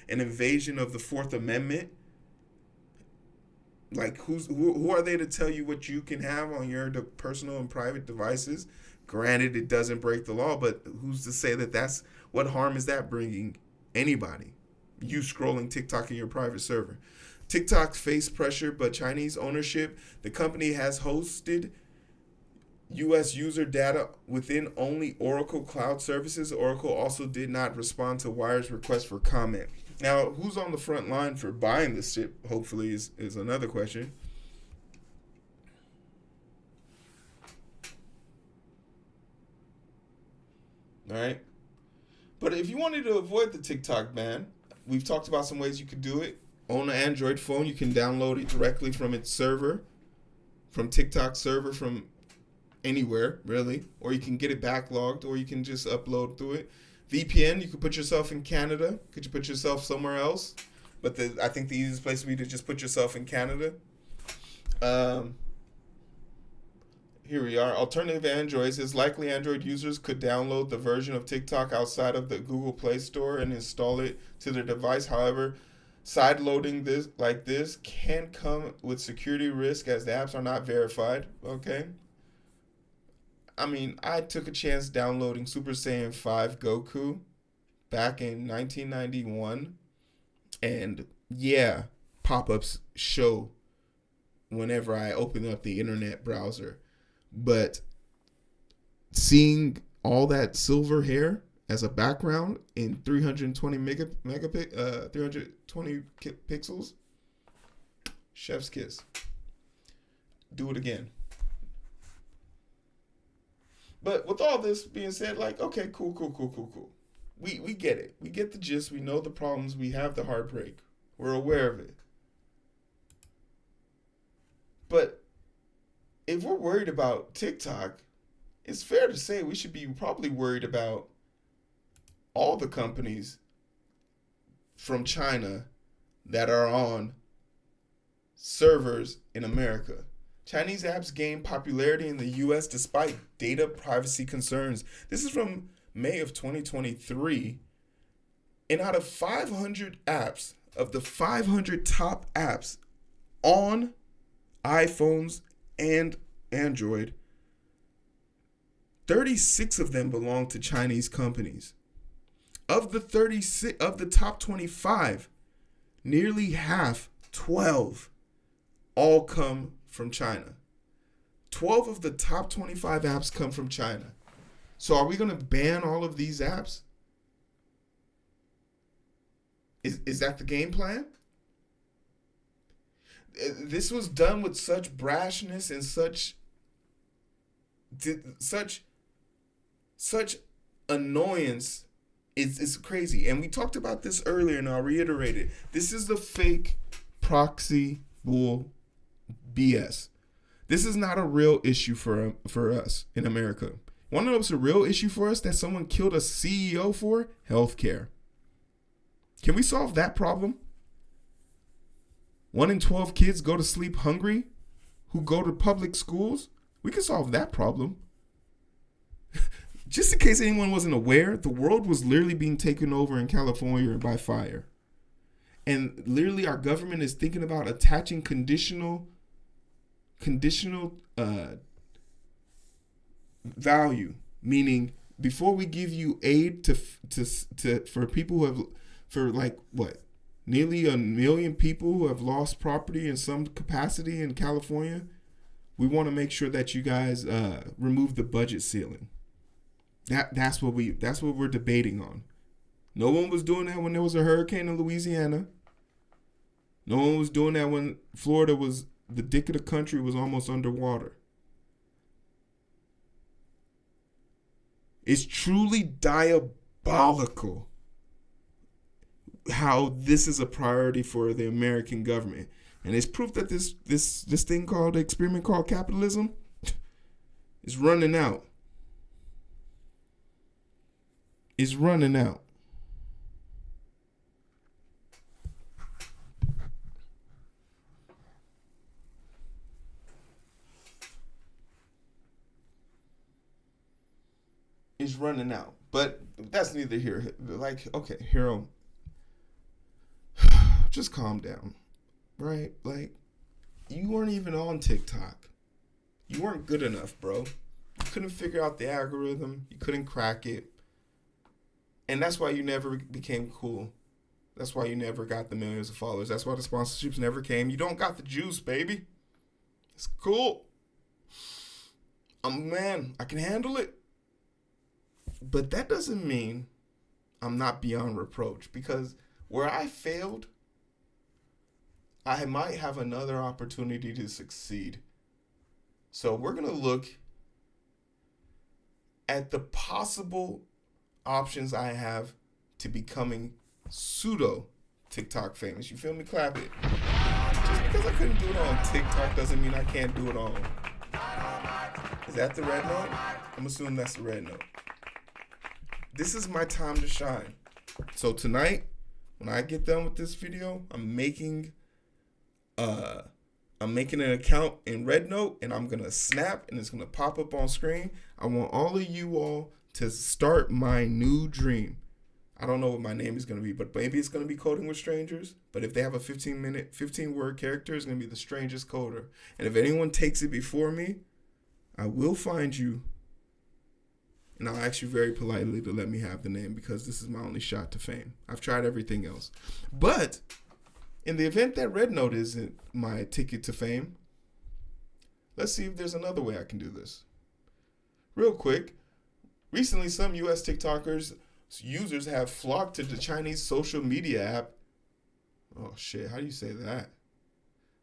invasion of the Fourth Amendment. Like, who are they to tell you what you can have on your personal and private devices? Granted, it doesn't break the law, but who's to say that that's what harm is that bringing anybody? You scrolling TikTok in your private server. TikTok faced pressure, but Chinese ownership. The company has hosted U.S. user data within only Oracle Cloud Services. Oracle also did not respond to Wire's request for comment. Now, who's on the front line for buying this shit, hopefully, is another question. All right. But if you wanted to avoid the TikTok ban, we've talked about some ways you could do it. On an Android phone, you can download it directly from its server, from TikTok server, from anywhere, really. Or you can get it backlogged, or you can just upload through it. VPN, you could put yourself in Canada. Could you put yourself somewhere else? But I think the easiest place would be to just put yourself in Canada. Here we are. Alternative Androids. It's likely Android users could download the version of TikTok outside of the Google Play Store and install it to their device. However, side loading this can come with security risk as the apps are not verified. Okay. I mean, I took a chance downloading Super Saiyan 5 Goku back in 1991. And yeah, pop-ups show whenever I open up the internet browser. But seeing all that silver hair as a background in 320 pixels, chef's kiss. Do it again. But with all this being said, like, okay, cool. We get it. We get the gist. We know the problems. We have the heartbreak. We're aware of it. But if we're worried about TikTok, it's fair to say we should be probably worried about all the companies from China that are on servers in America. Chinese apps gain popularity in the U.S. despite data privacy concerns. This is from May of 2023. And out of 500 apps, of the 500 top apps on iPhones and Android, 36 of them belong to Chinese companies. Of the top 25, nearly half, 12, all come from China. 12 of the top 25 apps come from China. So are we going to ban all of these apps? Is that the game plan? This was done with such brashness and such annoyance. It's crazy. And we talked about this earlier, and I'll reiterate it. This is the fake proxy bull BS. This is not a real issue for us in America. Want to know what's a real issue for us that someone killed a CEO for? Healthcare. Can we solve that problem? 1 in 12 kids go to sleep hungry who go to public schools. We can solve that problem. Just in case anyone wasn't aware, the world was literally being taken over in California by fire. And literally our government is thinking about attaching conditional value, meaning before we give you aid to for people who have, for like what, nearly 1 million people who have lost property in some capacity in California, we want to make sure that you guys remove the budget ceiling. That's what we're debating on. No one was doing that when there was a hurricane in Louisiana. No one was doing that when Florida was, the dick of the country was almost underwater. It's truly diabolical how this is a priority for the American government. And it's proof that this thing called, experiment called capitalism is running out. It's running out. Is running out. But that's neither here. Like, okay, Hero, just calm down, right? Like, you weren't even on TikTok. You weren't good enough, bro. You couldn't figure out the algorithm. You couldn't crack it. And that's why you never became cool. That's why you never got the millions of followers. That's why the sponsorships never came. You don't got the juice, baby. It's cool. I'm a man. I can handle it. But that doesn't mean I'm not beyond reproach, because where I failed, I might have another opportunity to succeed. So we're going to look at the possible options I have to becoming pseudo TikTok famous. You feel me? Clap it. Just because I couldn't do it on TikTok doesn't mean I can't do it on. Is that the red note? I'm assuming that's the red note. This is my time to shine. So tonight, when I get done with this video, I'm making an account in Rednote, and I'm gonna snap, and it's gonna pop up on screen. I want all of you all to start my new dream. I don't know what my name is gonna be, but maybe it's gonna be Coding with Strangers. But if they have a 15-word character, it's gonna be the strangest coder. And if anyone takes it before me, I will find you. And I'll ask you very politely to let me have the name, because this is my only shot to fame. I've tried everything else. But in the event that Red Note isn't my ticket to fame, let's see if there's another way I can do this. Real quick, recently some US TikTokers, users have flocked to the Chinese social media app. Oh shit, how do you say that?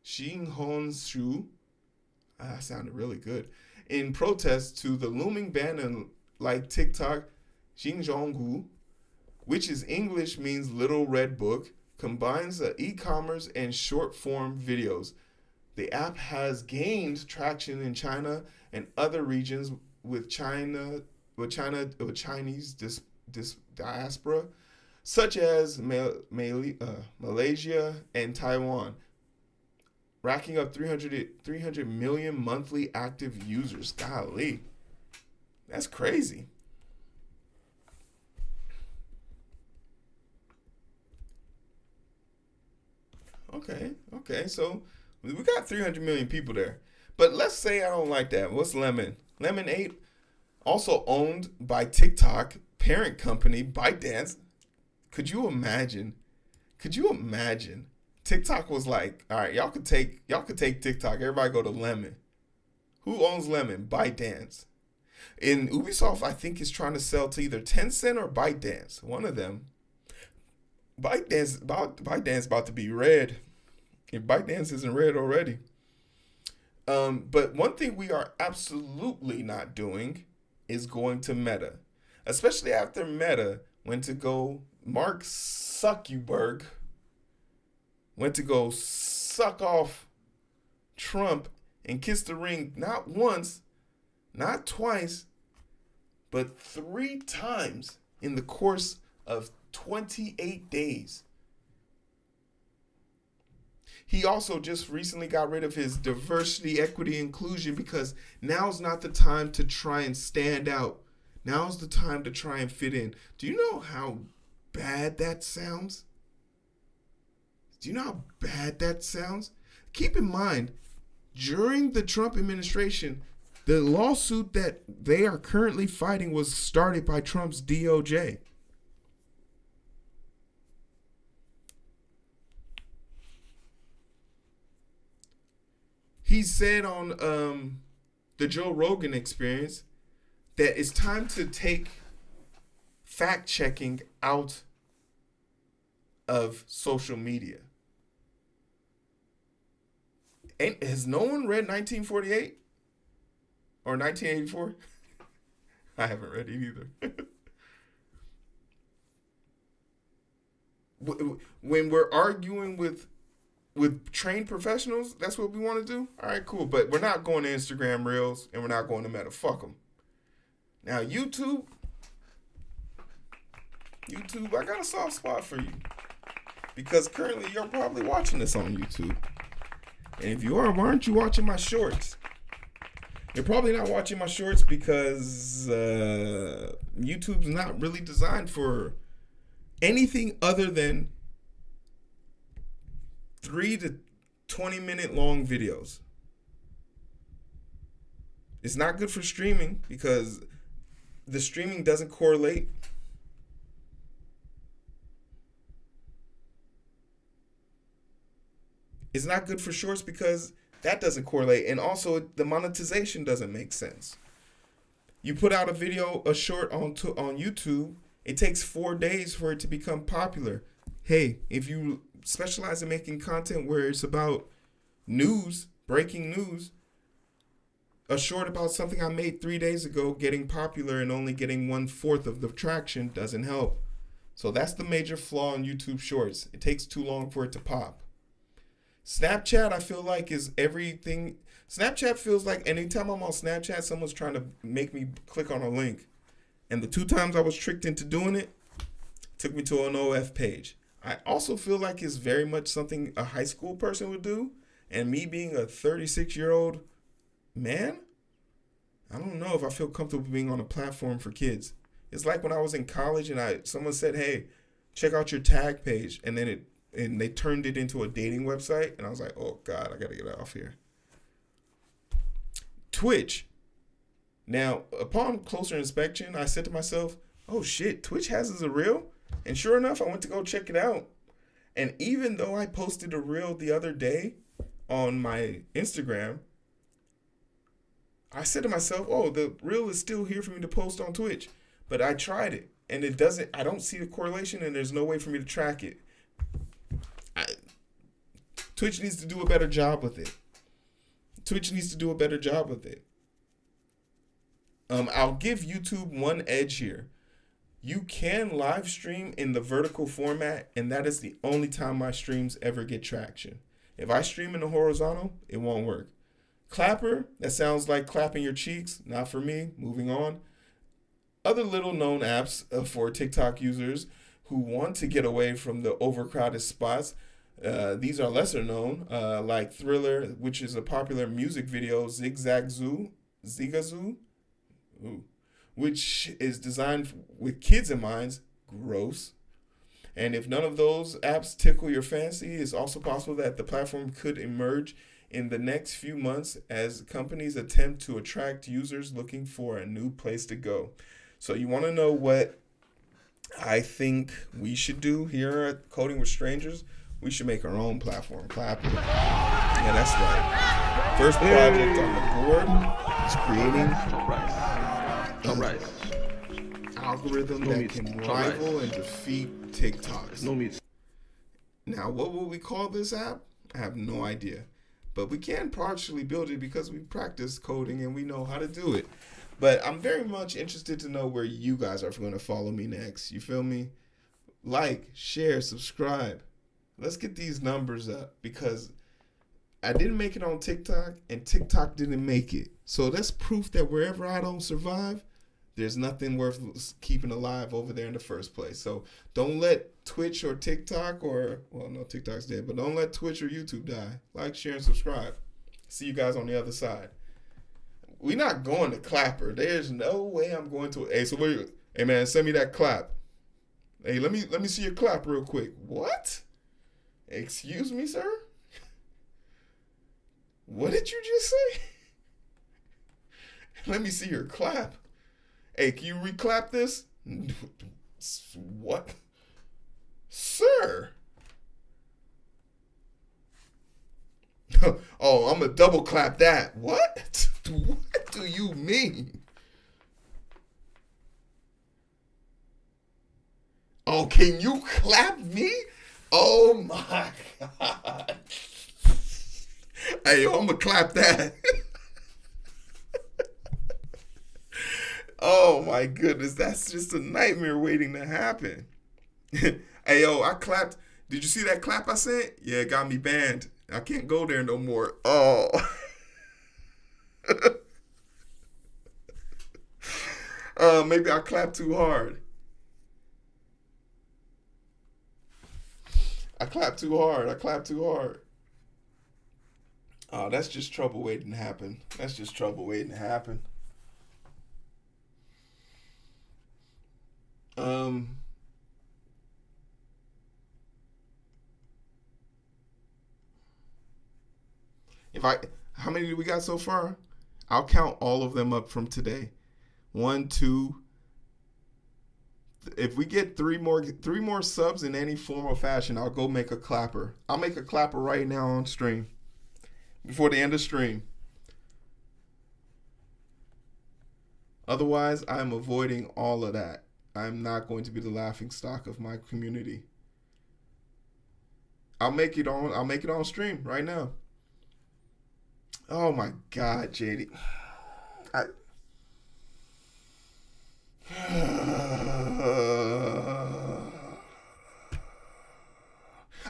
Xinghonshu. That sounded really good. In protest to the looming ban on like TikTok, Xinjianghu, which is English means little red book, combines e-commerce and short form videos. The app has gained traction in China and other regions with Chinese diaspora, such as Malaysia and Taiwan, racking up 300 million monthly active users. Golly. That's crazy. Okay, so we got 300 million people there. But let's say I don't like that. What's Lemon? Lemon 8, also owned by TikTok, parent company, ByteDance. Could you imagine? TikTok was like, all right, y'all could take TikTok. Everybody go to Lemon. Who owns Lemon? ByteDance. In Ubisoft, I think is trying to sell to either Tencent or ByteDance. One of them. ByteDance about to be red. If ByteDance isn't red already. But one thing we are absolutely not doing is going to Meta. Especially after Meta went to go, Mark Zuckerberg went to go suck off Trump and kiss the ring not once, not twice, but 3 times in the course of 28 days. He also just recently got rid of his diversity, equity, inclusion, because now's not the time to try and stand out. Now's the time to try and fit in. Do you know how bad that sounds? Keep in mind, during the Trump administration, The lawsuit that they are currently fighting was started by Trump's DOJ. He said on the Joe Rogan Experience that it's time to take fact checking out of social media. Has no one read 1948 or 1984? I haven't read it either. When we're arguing with trained professionals, that's what we want to do. All right, cool. But we're not going to Instagram Reels and we're not going to Meta. Fuck them. Now, YouTube, I got a soft spot for you. Because currently you're probably watching this on YouTube. And if you are, why aren't you watching my shorts? You're probably not watching my shorts because YouTube's not really designed for anything other than 3 to 20 minute long videos. It's not good for streaming because the streaming doesn't correlate. It's not good for shorts because that doesn't correlate. And also the monetization doesn't make sense. You put out a short on YouTube, it takes 4 days for it to become popular. Hey, if you specialize in making content where it's about news, breaking news, a short about something I made 3 days ago getting popular and only getting 1/4 of the traction doesn't help. So that's the major flaw in YouTube Shorts. It takes too long for it to pop. Snapchat, I feel like, is everything. Snapchat feels like anytime I'm on Snapchat, someone's trying to make me click on a link. And the 2 times I was tricked into doing it, took me to an OF page. I also feel like it's very much something a high school person would do. And me being a 36-year-old man, I don't know if I feel comfortable being on a platform for kids. It's like when I was in college and someone said, hey, check out your tag page. And then they turned it into a dating website. And I was like, oh, God, I got to get off here. Twitch. Now, upon closer inspection, I said to myself, oh, shit, Twitch has as a reel? And sure enough, I went to go check it out. And even though I posted a reel the other day on my Instagram, I said to myself, oh, the reel is still here for me to post on Twitch. But I tried it, and I don't see the correlation, and there's no way for me to track it. Twitch needs to do a better job with it. I'll give YouTube one edge here. You can live stream in the vertical format, and that is the only time my streams ever get traction. If I stream in the horizontal, it won't work. Clapper, that sounds like clapping your cheeks. Not for me. Moving on. Other little known apps for TikTok users who want to get away from the overcrowded spots. These are lesser known, like Thriller, which is a popular music video, Zigazoo, which is designed with kids in mind. Gross. And if none of those apps tickle your fancy, it's also possible that the platform could emerge in the next few months as companies attempt to attract users looking for a new place to go. So you want to know what I think we should do here at Coding with Strangers? We should make our own platform. Clapper. Yeah, that's right. First project on the board is creating algorithm that can rival and defeat TikTok's. Now, what will we call this app? I have no idea. But we can partially build it because we practice coding and we know how to do it. But I'm very much interested to know where you guys are going to follow me next. You feel me? Like, share, subscribe. Let's get these numbers up because I didn't make it on TikTok and TikTok didn't make it. So that's proof that wherever I don't survive, there's nothing worth keeping alive over there in the first place. So don't let Twitch or TikTok no, TikTok's dead, but don't let Twitch or YouTube die. Like, share, and subscribe. See you guys on the other side. We're not going to Clapper. There's no way I'm going to. Hey man, send me that clap. Hey, let me see your clap real quick. What? Excuse me, sir? What did you just say? Let me see your clap. Hey, can you reclap this? What? Sir. Oh, I'm gonna double clap that. What? What do you mean? Oh, can you clap me? Oh my God. Hey, yo, I'm gonna clap that. Oh my goodness, that's just a nightmare waiting to happen. Hey, yo, I clapped. Did you see that clap I sent? Yeah, it got me banned. I can't go there no more. Oh. Maybe I clapped too hard. I clapped too hard. Oh, that's just trouble waiting to happen. How many do we got so far? I'll count all of them up from today. 1, 2. If we get three more subs in any form or fashion, I'll go make a clapper. I'll make a clapper right now on stream. Before the end of stream. Otherwise, I'm avoiding all of that. I'm not going to be the laughing stock of my community. I'll make it on stream right now. Oh my God, JD.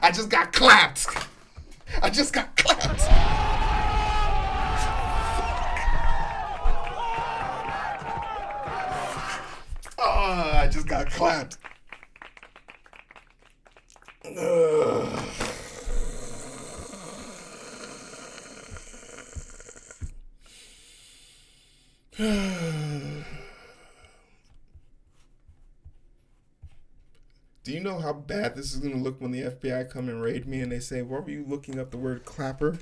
I just got clapped. I just got clapped. Do you know how bad this is going to look when the FBI come and raid me and they say, "What were you looking up the word clapper?"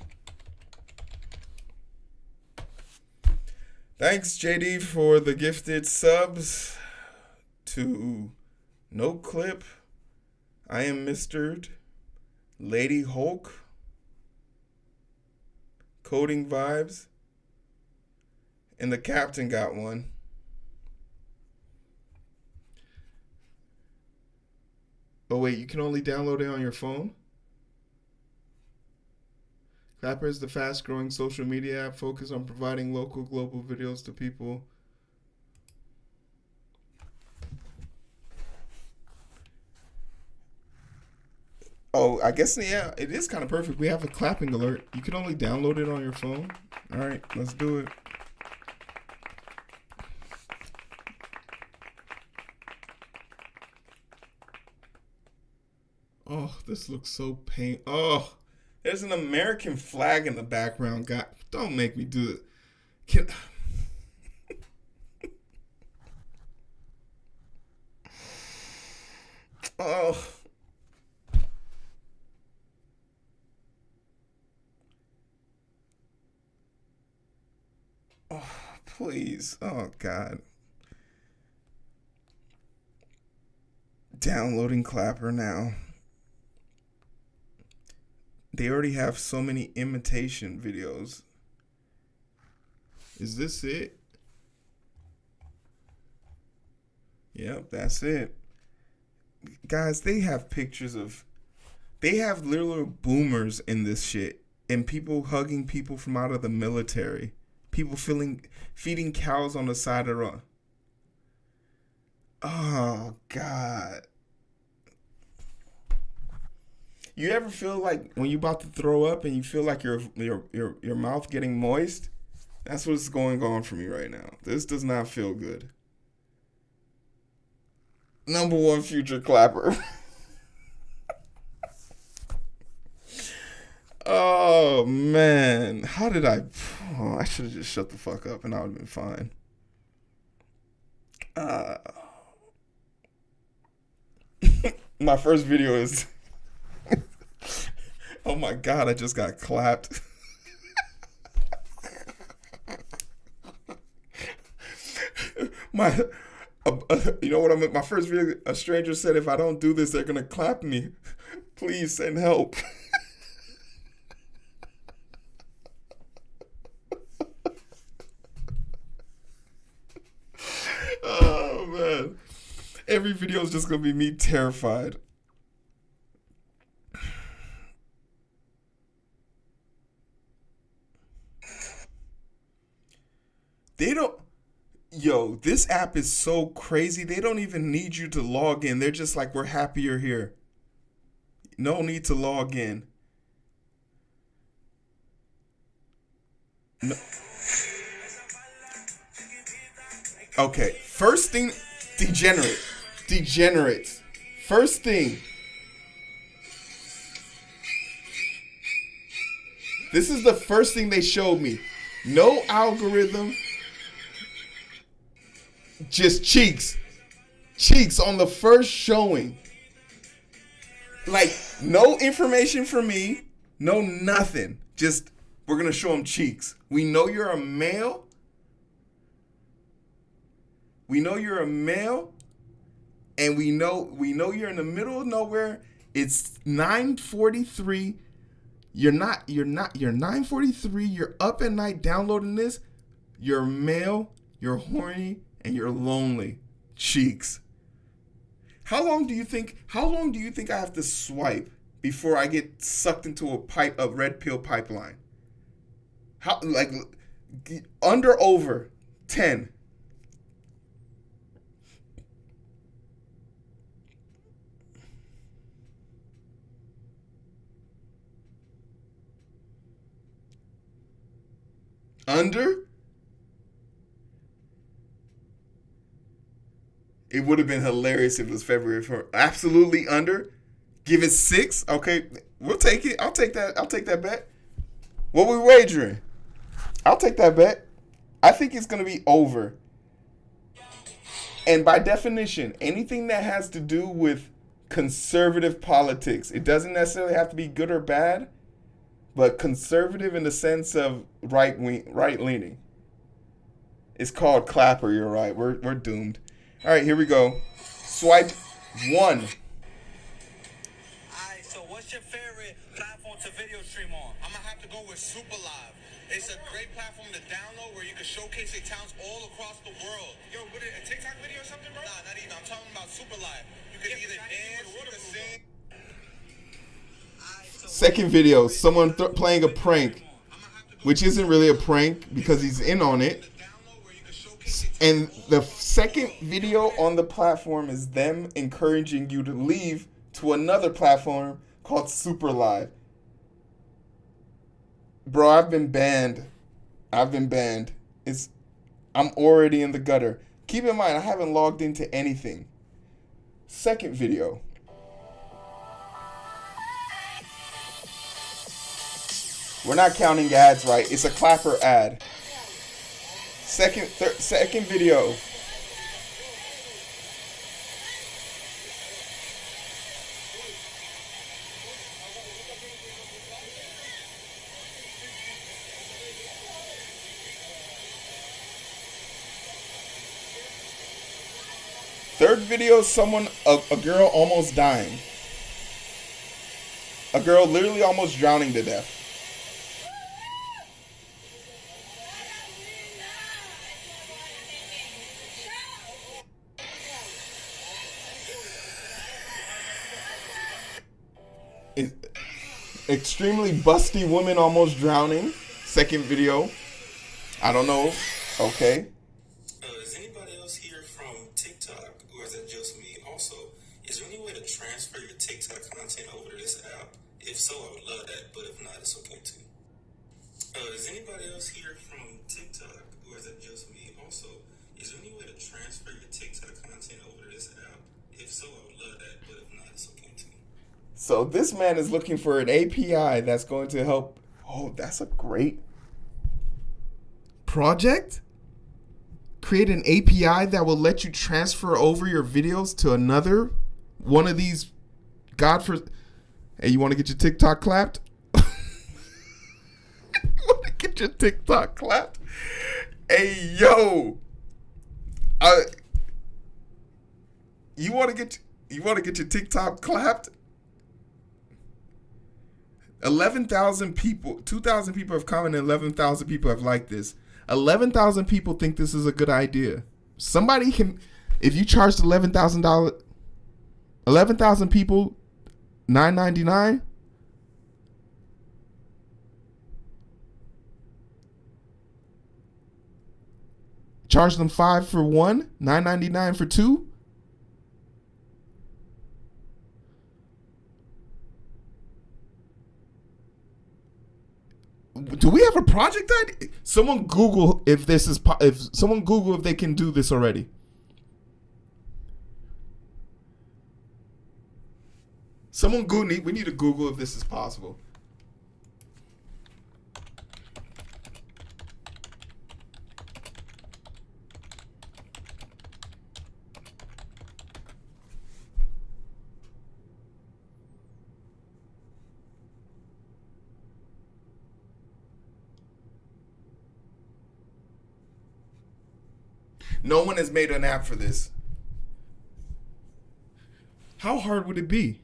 Thanks, JD, for the gifted subs. To No Clip, I Am Mistered, Lady Hulk, Coding Vibes, and the Captain got one. Oh wait, you can only download it on your phone? Clapper is the fast-growing social media app focused on providing local global videos to people. Oh, I guess, yeah, it is kind of perfect. We have a clapping alert. You can only download it on your phone. All right, let's do it. Oh, this looks so Oh, there's an American flag in the background. God, don't make me do it. Oh. Oh, please. Oh, God. Downloading Clapper now. They already have so many imitation videos. Is this it? Yep, that's it. Guys, they have pictures of... They have little boomers in this shit. And people hugging people from out of the military. People feeding cows on the side of the road. Oh, God. You ever feel like when you're about to throw up and you feel like your mouth getting moist? That's what's going on for me right now. This does not feel good. Number one future clapper. Oh, man. How did I... Oh, I should have just shut the fuck up and I would have been fine. My first video is... Oh, my God. I just got clapped. My, you know what? My first video. A stranger said, "If I don't do this, they're gonna clap me. Please send help." Oh man! Every video is just gonna be me terrified. They don't. Yo, this app is so crazy. They don't even need you to log in. They're just like, we're happy you're here. No need to log in. No. Okay, first thing, degenerate. First thing. This is the first thing they showed me. No algorithm. Just cheeks. Cheeks on the first showing. Like, no information for me. No nothing. Just, we're going to show them cheeks. We know you're a male. We know you're a male. And we know you're in the middle of nowhere. It's 9:43. You're 9:43. You're up at night downloading this. You're male. You're horny. And you're lonely. Cheeks. How long do you think I have to swipe before I get sucked into a red pill pipeline? How, like, under, over 10? Under? It would have been hilarious if it was February 4th. Absolutely under. Give it 6. Okay, we'll take it. I'll take that bet. What we wagering? I'll take that bet. I think it's going to be over. And by definition, anything that has to do with conservative politics, it doesn't necessarily have to be good or bad, but conservative in the sense of right-leaning. It's called clapper, you're right. We're doomed. All right, here we go. Swipe 1. Alright, so what's your favorite platform to video stream on? I'm gonna have to go with Super Live. It's a great platform to download where you can showcase your talents all across the world. Yo, what a TikTok video or something, bro? Nah, not even. I'm talking about Super Live. You can either dance, you can sing. Second video, someone playing a prank, which isn't really a prank because he's in on it. And the second video on the platform is them encouraging you to leave to another platform called Super Live. Bro, I've been banned. I'm already in the gutter. Keep in mind, I haven't logged into anything. Second video. We're not counting ads right. It's a clapper ad. Second video. Third video, a girl almost dying. A girl literally almost drowning to death. Extremely busty woman almost drowning. Second video. I don't know. Okay. Is anybody else here from TikTok, or is it just me? Also, is there any way to transfer your TikTok content over to this app? If so, I would love that, but if not, it's okay too. Is anybody else here from TikTok, or is it just me? Also, is there any way to transfer your TikTok content over to this app? If so, I would love that, but if not, it's okay too. So this man is looking for an API that's going to help. Oh, that's a great project. Create an API that will let you transfer over your videos to another one of these. Hey, you want to get your TikTok clapped? You want to get your TikTok clapped? Hey, yo. You want to get your TikTok clapped? 11,000 people, 2,000 people have commented, 11,000 people have liked this. 11,000 people think this is a good idea. Somebody can, if you charged $11,000, 11,000 people, $9.99. Charge them $5 for one, $9.99 for two. Do we have a project idea? Someone Google if this is if someone Google if they can do this already. Someone Google. We need to Google if this is possible. No one has made an app for this. How hard would it be?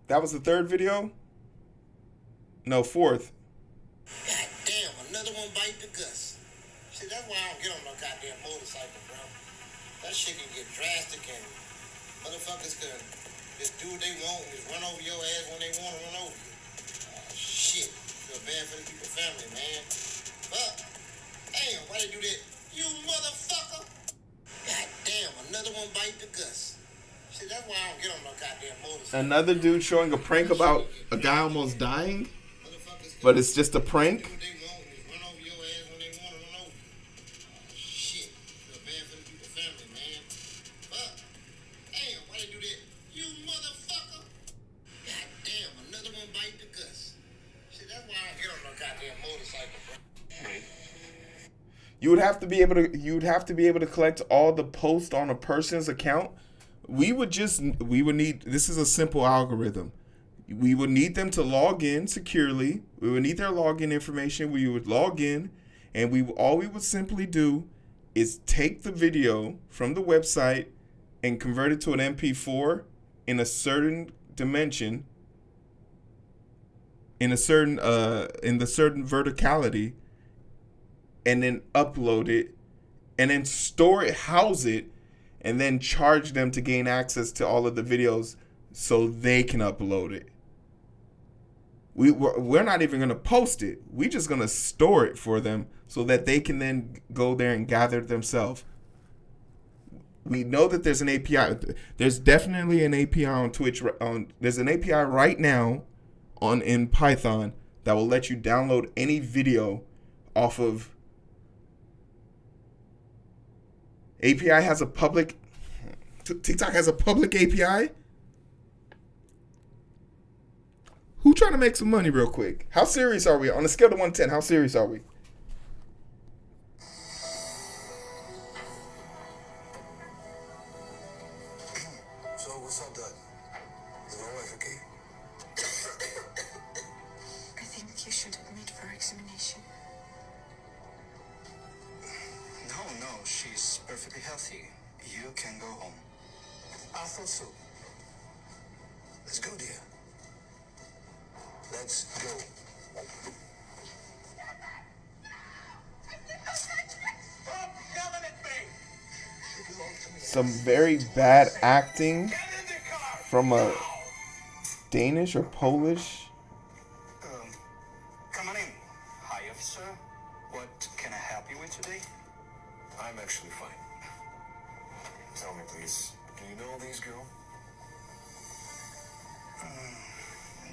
That was the third video? No, fourth. God damn, another one bite the Gus. See, that's why I don't get on no goddamn motorcycle, bro. That shit can get drastic and motherfuckers can just do what they want and just run over your ass when they want to run over you. Shit. Feel bad for the people's family, man. Fuck. Damn, why they do that? You motherfucker. God damn, another one bite the Gus. See, that's why I don't get on no goddamn motorcycle. Another dude showing a prank about a guy almost dying, but it's just a prank. You would have to be able to collect all the posts on a person's account. We would need, this is a simple algorithm. We would need them to log in securely. We would need their login information. We would log in, and all we would simply do is take the video from the website and convert it to an MP4 in a certain dimension, in the certain verticality, and then upload it, and then store it, house it, and then charge them to gain access to all of the videos so they can upload it. We're not even going to post it. We're just going to store it for them so that they can then go there and gather it themselves. We know that there's an API. There's definitely an API on Twitch. There's an API right now in Python that will let you download any video off of. TikTok has a public API. Who trying to make some money real quick? How serious are we? On a scale of 1 to 10, how serious are we? So what's up, Doug? Is my wife okay? I think you should admit for examination. No, she's perfectly healthy. You can go home. I thought so. Let's go, dear. Let's go. Some very bad acting from a Danish or Polish. Come on in. Hi, officer. What can I help you with today? I'm actually fine. Tell me, please, do you know these girls?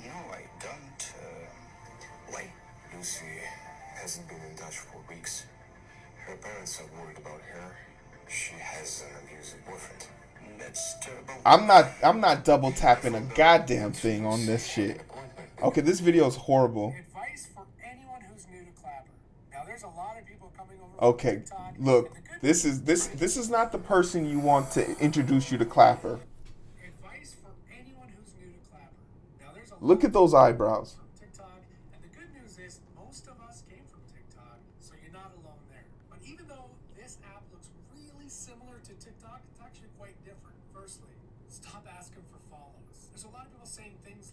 No, I don't. Why? Lucy hasn't been in touch for weeks. Her parents are worried about her. She has an abusive boyfriend. That's terrible. I'm not double tapping a goddamn thing on this shit. Okay, this video is horrible. Advice for anyone who's new to Clapper. Now, there's a lot of people coming over. Okay, look, this is not the person you want to introduce you to Clapper. Advice for anyone who's new to Clapper. Now, there's a Look at those eyebrows. TikTok, and the good news is most of us came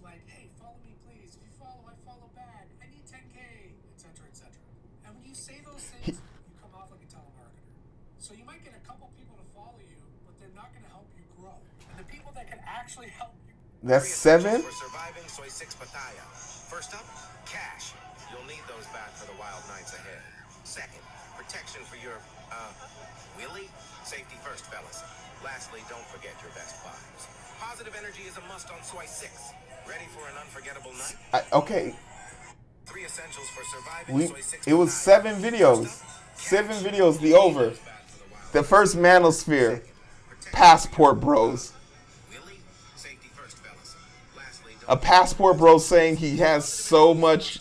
like, hey, follow me, please. If you follow, I follow back. I need 10K, etc., etc. And when you say those things, you come off like a telemarketer. So you might get a couple people to follow you, but they're not going to help you grow. And the people that can actually help you. That's 7? For surviving Soy 6 Pattaya. First up, cash. You'll need those back for the wild nights ahead. Second, protection for your, Willie? Safety first, fellas. Lastly, don't forget your best vibes. Positive energy is a must on Soy 6. Ready for an unforgettable night? Okay. 3 essentials for surviving Soy 6 It was 7 videos. 7 videos, the over. The first manosphere. Passport bros. Willie? Safety first, fellas. Lastly, A passport bro saying he has so much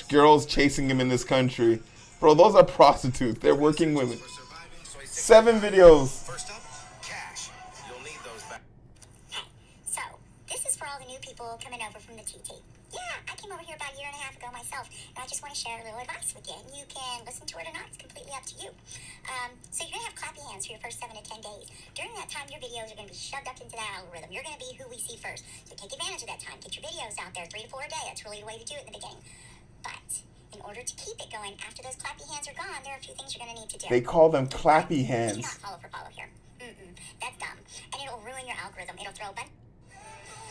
girls chasing him in this country. Bro, those are prostitutes. They're working women. 7 videos. First up, cash. You'll need those back. Hey, so this is for all the new people coming over from the TT. Yeah, I came over here about a year and a half ago myself, and I just want to share a little advice with you. And you can listen to it or not; it's completely up to you. So you're gonna have clappy hands for your first 7 to 10 days. During that time, your videos are gonna be shoved up into that algorithm. You're gonna be who we see first. So take advantage of that time. Get your videos out there 3 to 4 a day. That's really the way to do it in the beginning. But in order to keep it going after those clappy hands are gone, there are a few things you're gonna need to do. They call them clappy Do hands. not follow for follow here. That's dumb, and it'll ruin your algorithm. It'll throw a bunch.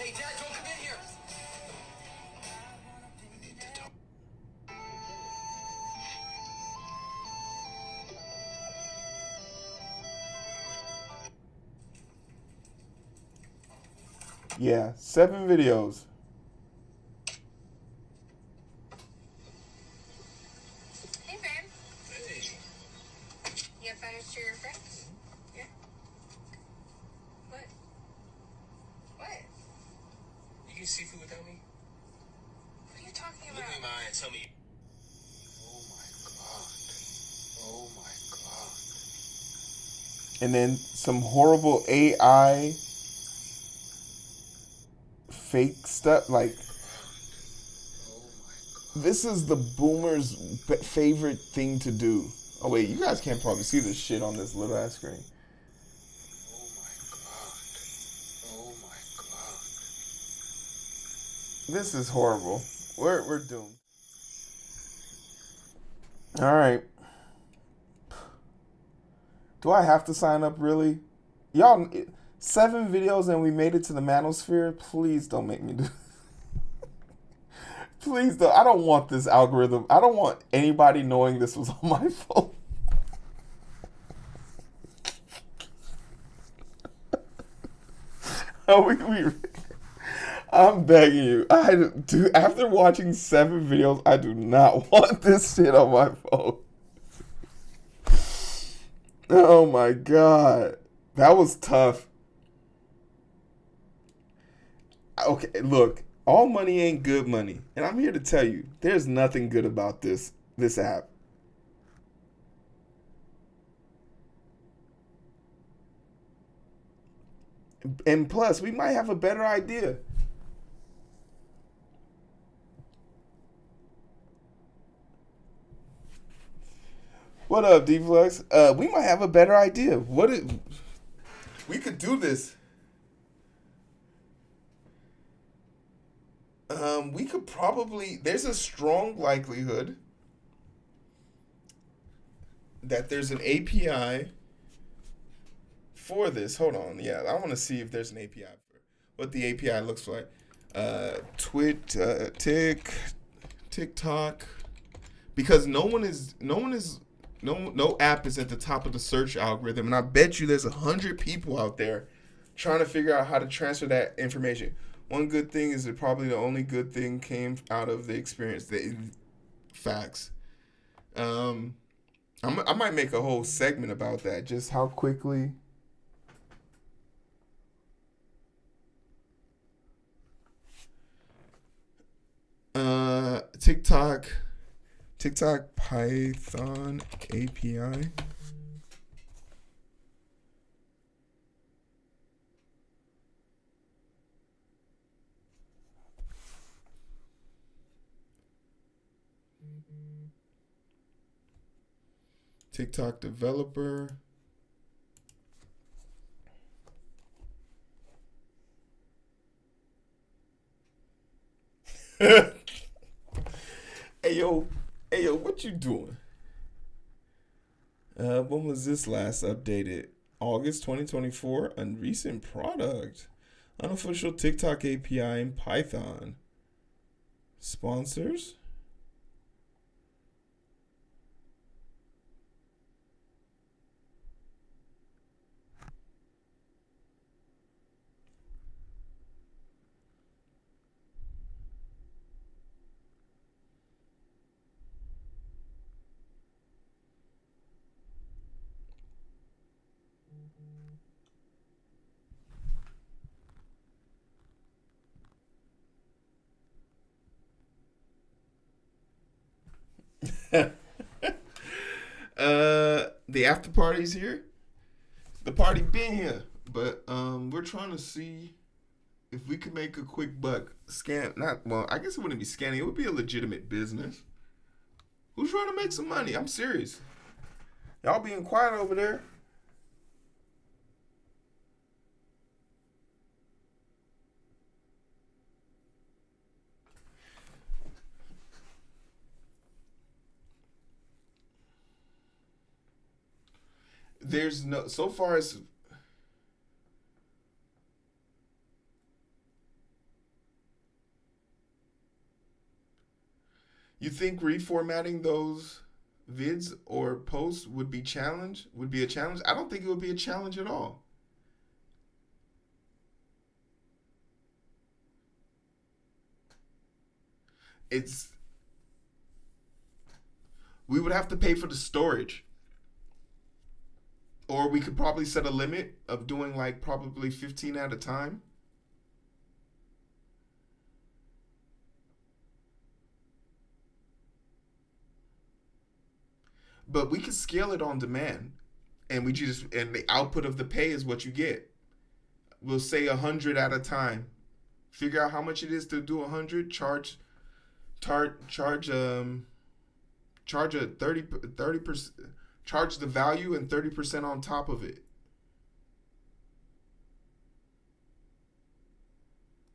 Hey, Dad, don't come in here. Yeah, 7 videos. Hey, babe. Hey. You have finished your breakfast? Yeah. What? What? You can seafood without me? What are you talking Look about? me in my eye and tell me. Oh my god. Oh my god. And then some horrible AI fake stuff. Like, this is the boomers' favorite thing to do. Oh wait, you guys can't probably see this shit on this little ass screen. Oh my god. Oh my god. This is horrible. We're doomed. All right. Do I have to sign up, really? Y'all, 7 videos and we made it to the manosphere? Please don't make me do Please don't. I don't want this algorithm. I don't want anybody knowing this was on my phone. I'm begging you. After watching 7 videos, I do not want this shit on my phone. Oh my god. That was tough. Okay, look. All money ain't good money. And I'm here to tell you, there's nothing good about this app. And plus, we might have a better idea. What up, D-Flux? We might have a better idea. We could do this. We could probably... There's a strong likelihood that there's an API for this. Hold on. Yeah, I want to see if there's an API for what the API looks like. TikTok. Because no app is at the top of the search algorithm, and I bet you there's 100 people out there trying to figure out how to transfer that information. One good thing is that probably the only good thing came out of the experience. Facts. I might make a whole segment about that. Just how quickly. TikTok Python API. TikTok developer. Hey yo, what you doing? When was this last updated? August 2024. Unrecent product. Unofficial TikTok API in Python. Sponsors? The after party's here. The party been here, but we're trying to see if we could make a quick buck. Scan, not well. I guess it wouldn't be scanning. It would be a legitimate business. Who's trying to make some money? I'm serious. Y'all being quiet over there. There's no so far as you think reformatting those vids or posts would be a challenge. I don't think it would be a challenge at all. It's we would have to pay for the storage. Or we could probably set a limit of doing like probably 15 at a time. But we could scale it on demand. And the output of the pay is what you get. We'll say 100 at a time. Figure out how much it is to do 100, charge a 30%, charge the value and 30% on top of it.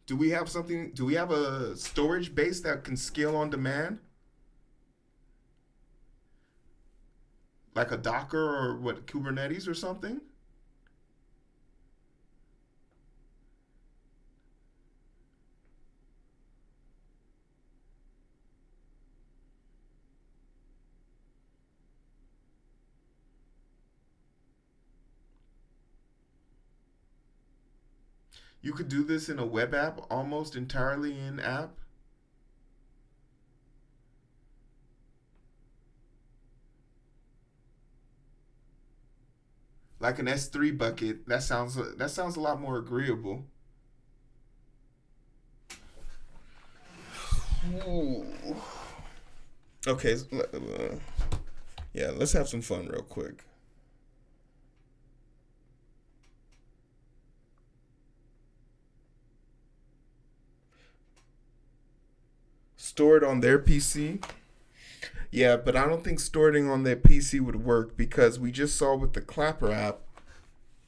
Do we have a storage base that can scale on demand? Like a Docker or what, Kubernetes or something? You could do this in a web app, almost entirely in app. Like an S3 bucket. That sounds a lot more agreeable. Ooh. Okay, yeah, let's have some fun real quick. Store it on their PC. Yeah, but I don't think storing on their PC would work because we just saw with the Clapper app,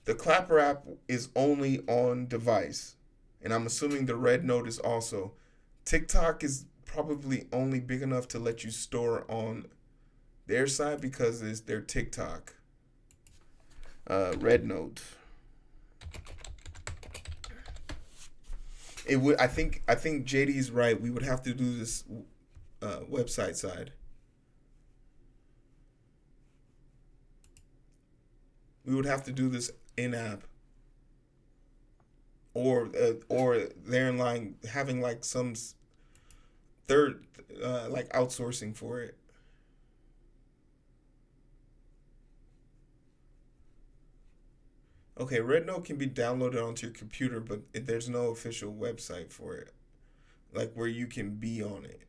the Clapper app is only on device. And I'm assuming the Red Note is also. TikTok is probably only big enough to let you store on their side because it's their TikTok. Red Note. It would. I think JD's right. We would have to do this website side. We would have to do this in app, or there in line having like some third like outsourcing for it. Okay, Red Note can be downloaded onto your computer, but there's no official website for it, like where you can be on it.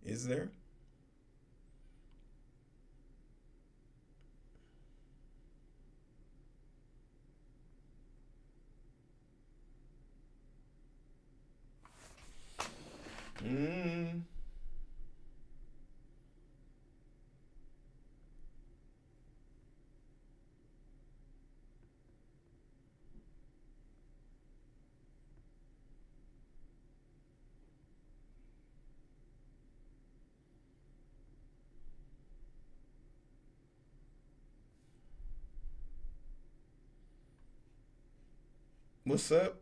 Is there? Mm. What's up?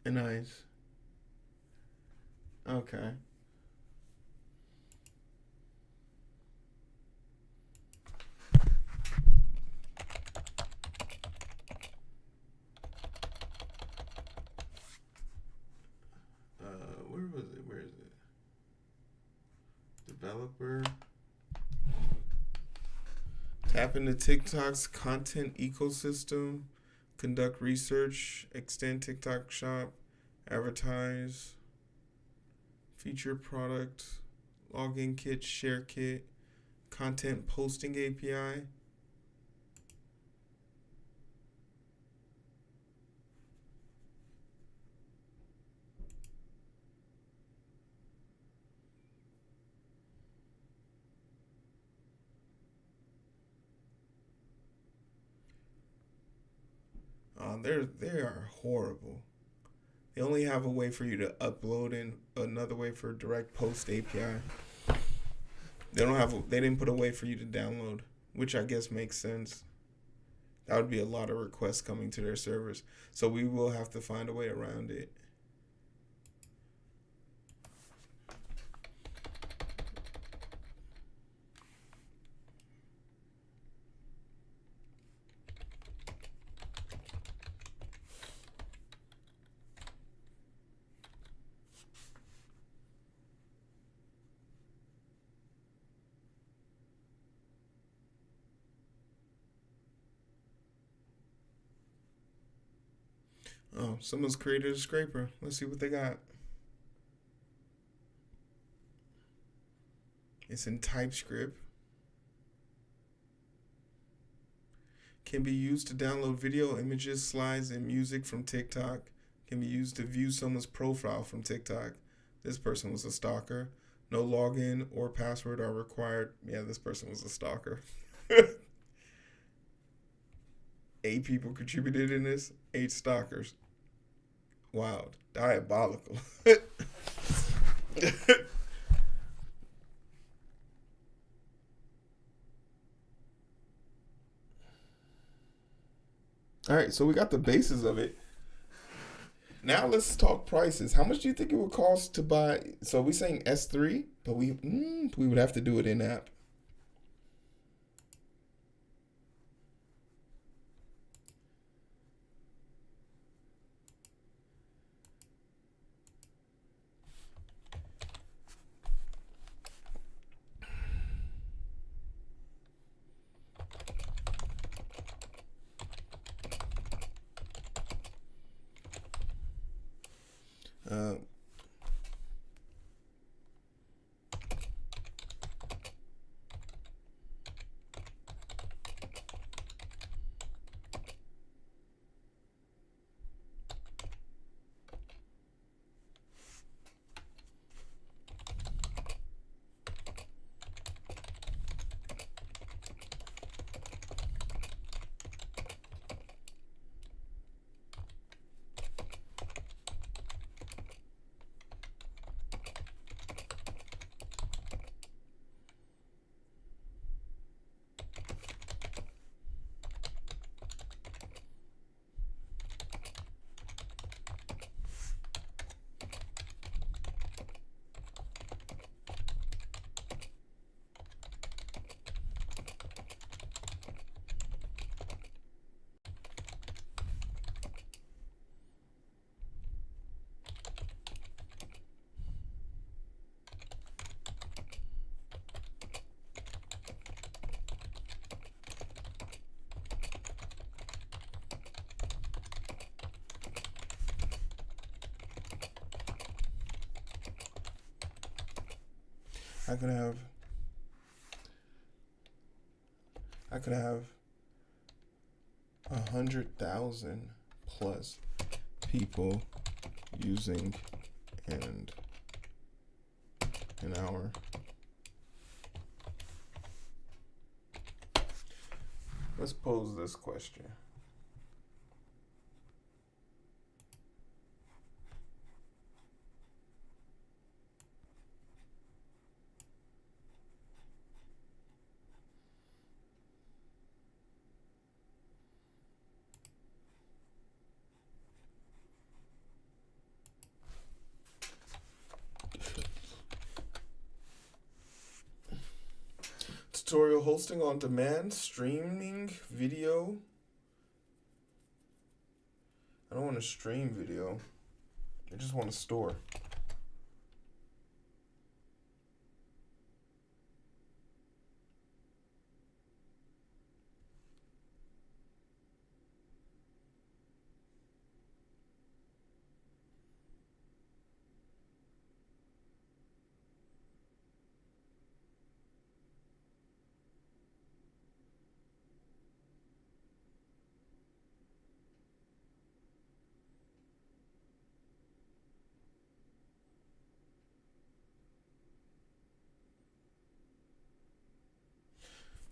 Nice. Okay. Where was it? Where is it? Developer. Tap into TikTok's content ecosystem. Conduct research. Extend TikTok shop. Advertise. Feature product. Login kit. Share kit. Content posting API. They are horrible. They only have a way for you to upload and another way for direct post API. They didn't put a way for you to download, which I guess makes sense. That would be a lot of requests coming to their servers. So we will have to find a way around it. Oh, someone's created a scraper. Let's see what they got. It's in TypeScript. Can be used to download video, images, slides, and music from TikTok. Can be used to view someone's profile from TikTok. This person was a stalker. No login or password are required. Yeah, this person was a stalker. 8 people contributed in this. 8 stalkers. Wow, diabolical. All right, so we got the basis of it. Now let's talk prices. How much do you think it would cost to buy? So we're saying S3, but we would have to do it in app. Uh, I could have 100,000 plus people using and an hour. Let's pose this question. Tutorial hosting on demand, streaming video. I don't want to stream video. I just want to store.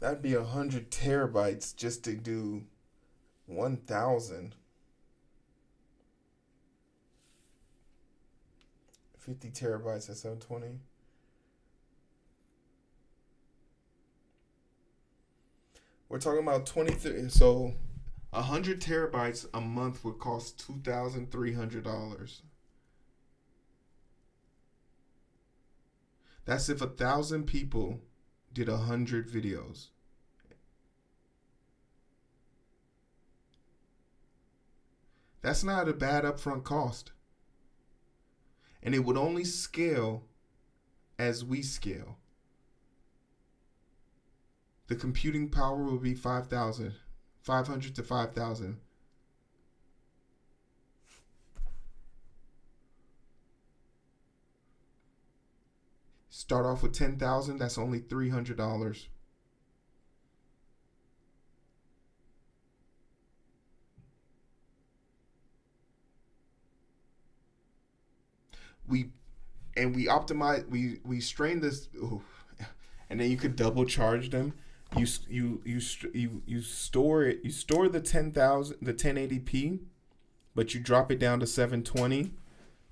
That'd be 100 terabytes just to do 1,000. 50 terabytes at 720. We're talking about 23. So 100 terabytes a month would cost $2,300. That's if 1,000 people did 100 videos. That's not a bad upfront cost. And it would only scale as we scale. The computing power will be 5,000, 500 to 5,000. Start off with 10,000, that's only $300. We optimize, we strain this, and then you could double charge them. You store it. You store the 10,000, the 1080p, but you drop it down to 720,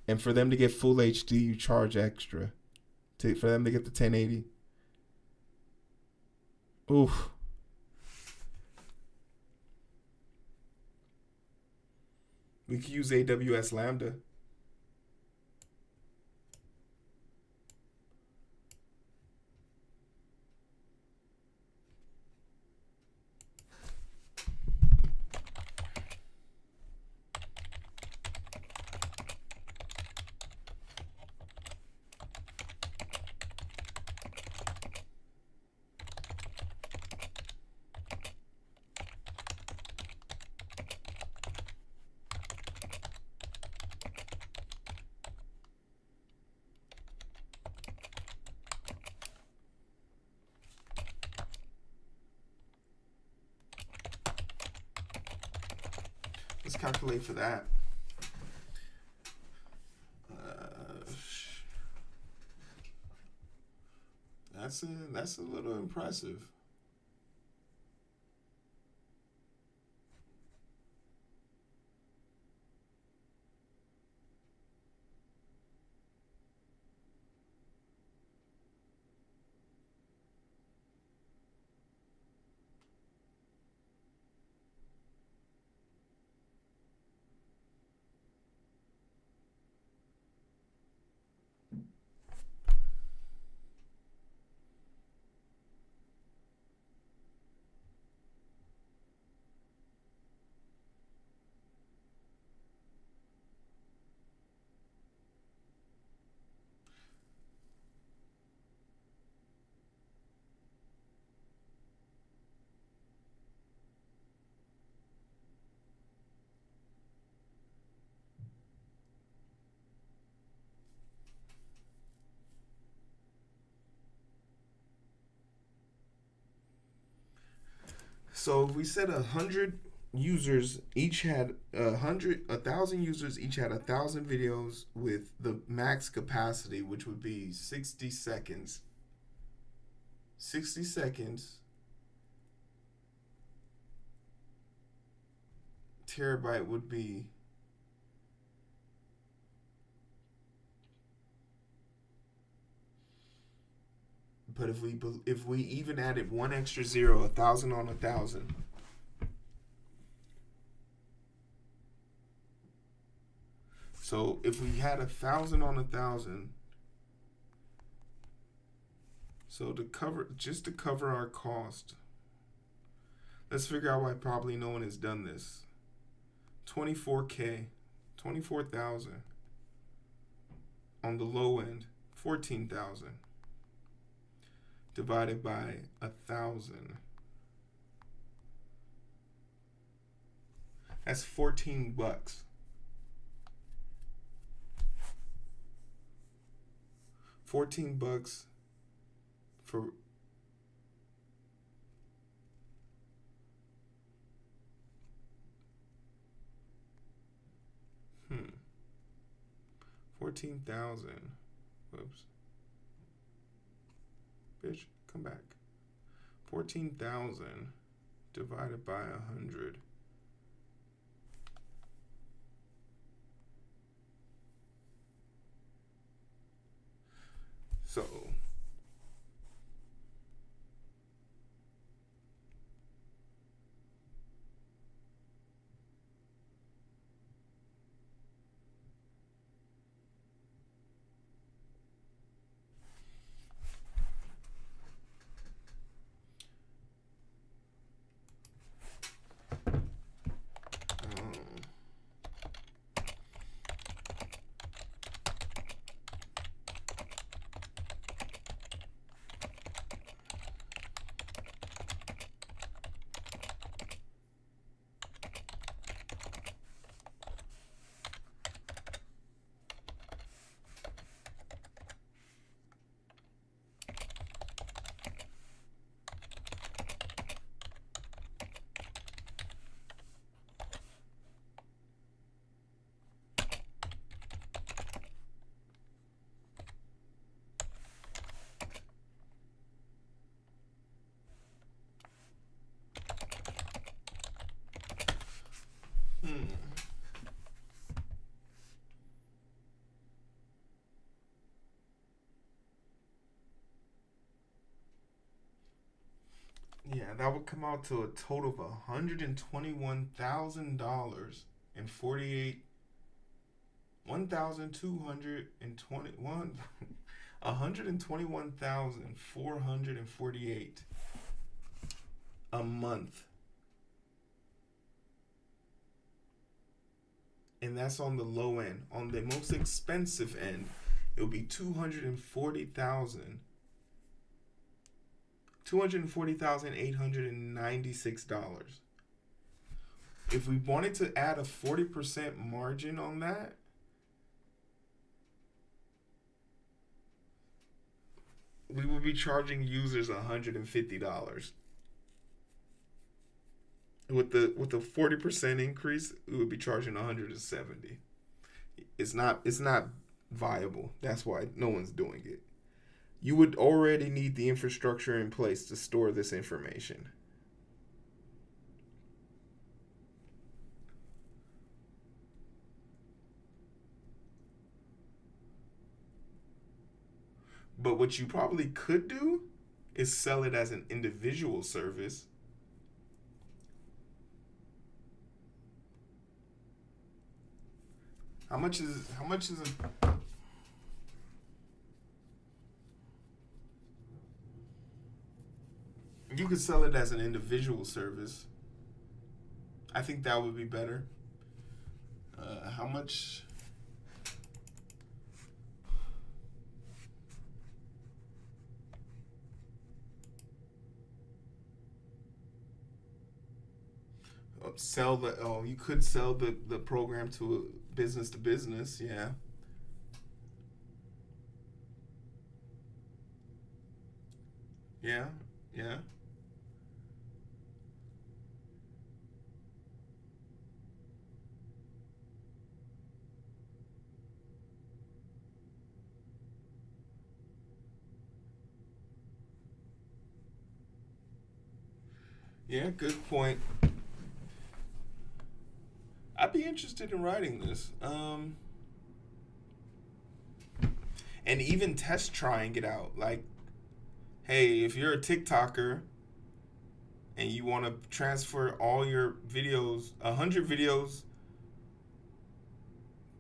and for them to get full HD, you charge extra. For them to get the 1080. Oof. We could use AWS Lambda. Let's calculate for that. That's a little impressive. So if we said 100 users each had 1,000 users each had 1,000 videos with the max capacity, which would be 60 seconds. 60 seconds. Terabyte would be but if we even added one extra zero, 1,000 on 1,000. So if we had 1,000 on 1,000, so to cover our cost, let's figure out why probably no one has done this. 24K, 24,000 on the low end, 14,000 divided by 1,000. That's $14. $14 for hmm 14,000. Whoops. Bitch, come back. 14,000 divided by 100. So yeah, that would come out to a total of $121,000 and 48 1,221 $121,448 a month. And that's on the low end. On the most expensive end, it would be $240,896. If we wanted to add a 40% margin on that, we would be charging users $150. With the 40% increase, we would be charging $170. It's not viable. That's why no one's doing it. You would already need the infrastructure in place to store this information. But what you probably could do is sell it as an individual service. How much is it? You could sell it as an individual service. I think that would be better. How much? You could sell the program to business to business, yeah. Yeah. Yeah, good point. I'd be interested in writing this. And even test trying it out. Like, hey, if you're a TikToker and you want to transfer all your videos, 100 videos,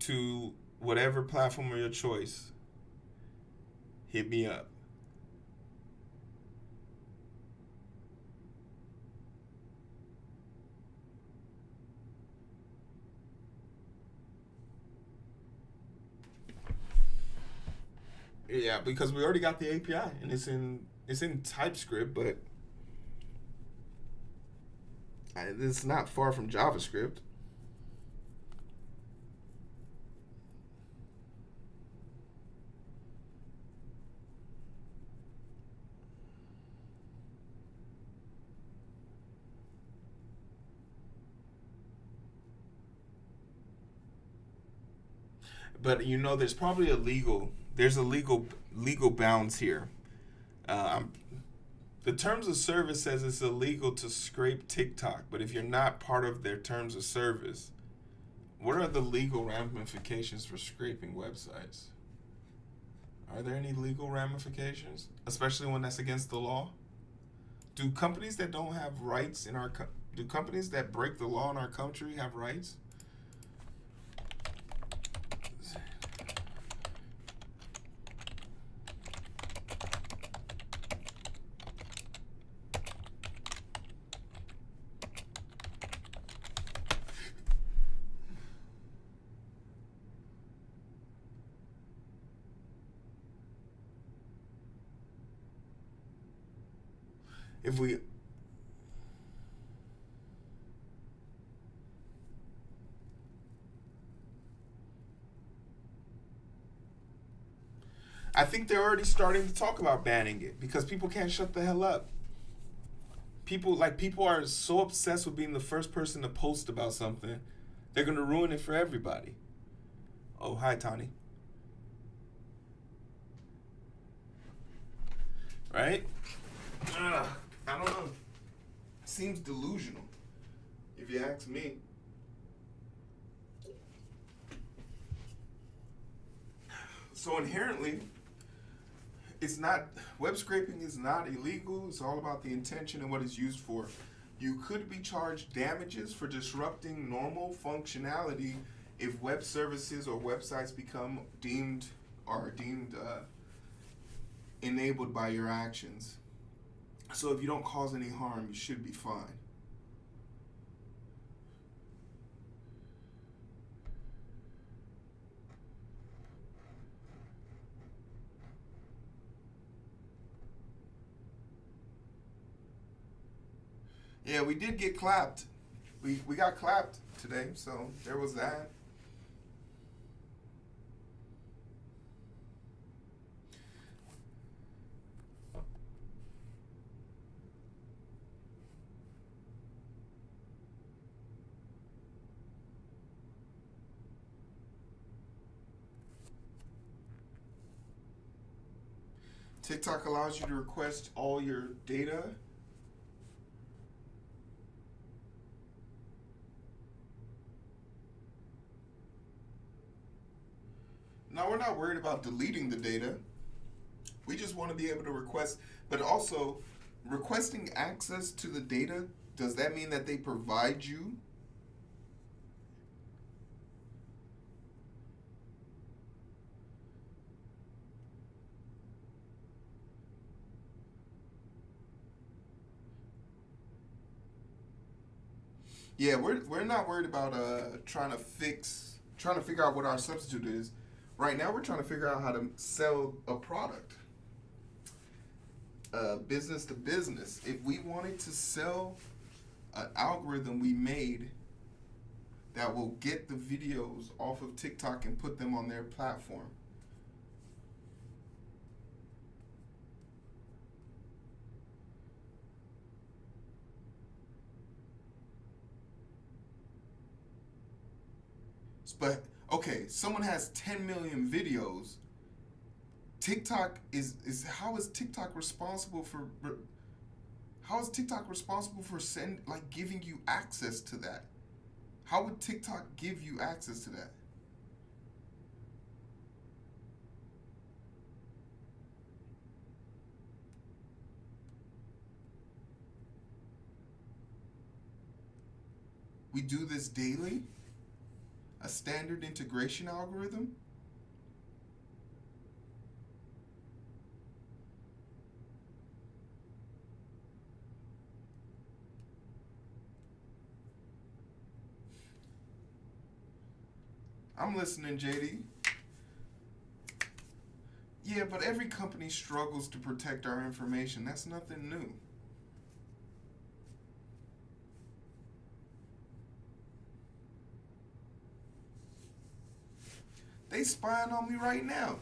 to whatever platform of your choice, hit me up. Yeah, because we already got the API and it's in TypeScript, but it's not far from JavaScript. But there's probably there's a legal bounds here. The terms of service says it's illegal to scrape TikTok, but if you're not part of their terms of service, what are the legal ramifications for scraping websites? Are there any legal ramifications, especially when that's against the law? Do companies that don't have rights do companies that break the law in our country have rights? If we I think they're already starting to talk about banning it because people can't shut the hell up. People are so obsessed with being the first person to post about something, they're gonna ruin it for everybody. Oh, hi, Tani. Right? I don't know. Seems delusional, if you ask me. So inherently, web scraping is not illegal. It's all about the intention and what it's used for. You could be charged damages for disrupting normal functionality if web services or websites become deemed enabled by your actions. So if you don't cause any harm, you should be fine. Yeah, we did get clapped. We got clapped today, so there was that. TikTok allows you to request all your data. Now, we're not worried about deleting the data. We just want to be able to request, but also requesting access to the data, does that mean that they provide you? Yeah, we're not worried about trying to figure out what our substitute is. Right now, we're trying to figure out how to sell a product, business to business. If we wanted to sell an algorithm we made that will get the videos off of TikTok and put them on their platform. But okay, someone has 10 million videos. TikTok is how is TikTok responsible for How is TikTok responsible for giving you access to that? How would TikTok give you access to that? We do this daily? A standard integration algorithm? I'm listening, JD. Yeah, but every company struggles to protect our information. That's nothing new. They spying on me right now.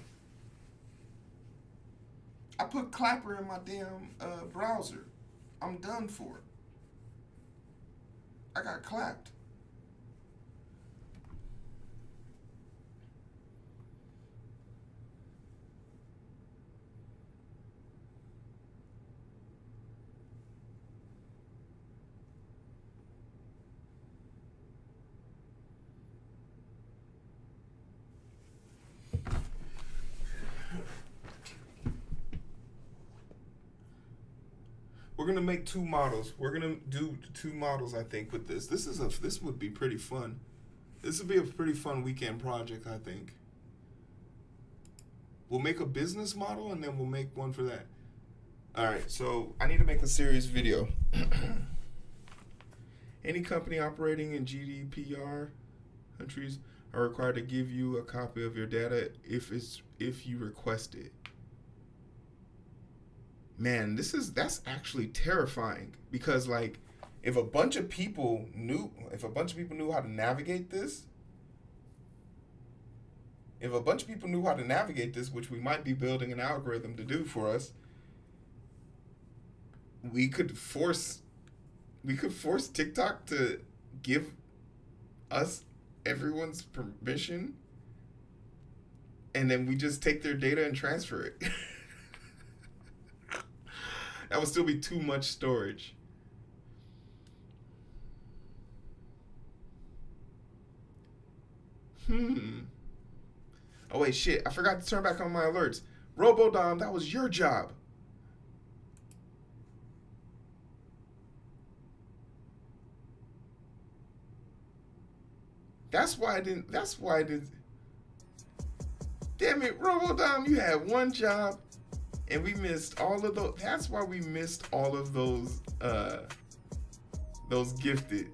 I put Clapper in my damn browser. I'm done for. I got clapped. We're gonna make 2 models. We're gonna do 2 models, I think, with this. This would be pretty fun. This would be a pretty fun weekend project, I think. We'll make a business model and then we'll make one for that. All right, so I need to make a serious video. Any company operating in GDPR countries are required to give you a copy of your data if you request it. Man, that's actually terrifying, because like if a bunch of people knew how to navigate this, which we might be building an algorithm to do for us, we could force TikTok to give us everyone's permission, and then we just take their data and transfer it. That would still be too much storage. Oh wait, shit, I forgot to turn back on my alerts. RoboDom, that was your job. That's why I didn't. Damn it, RoboDom, you had one job. And we missed all of those. That's why we missed all of those gifted.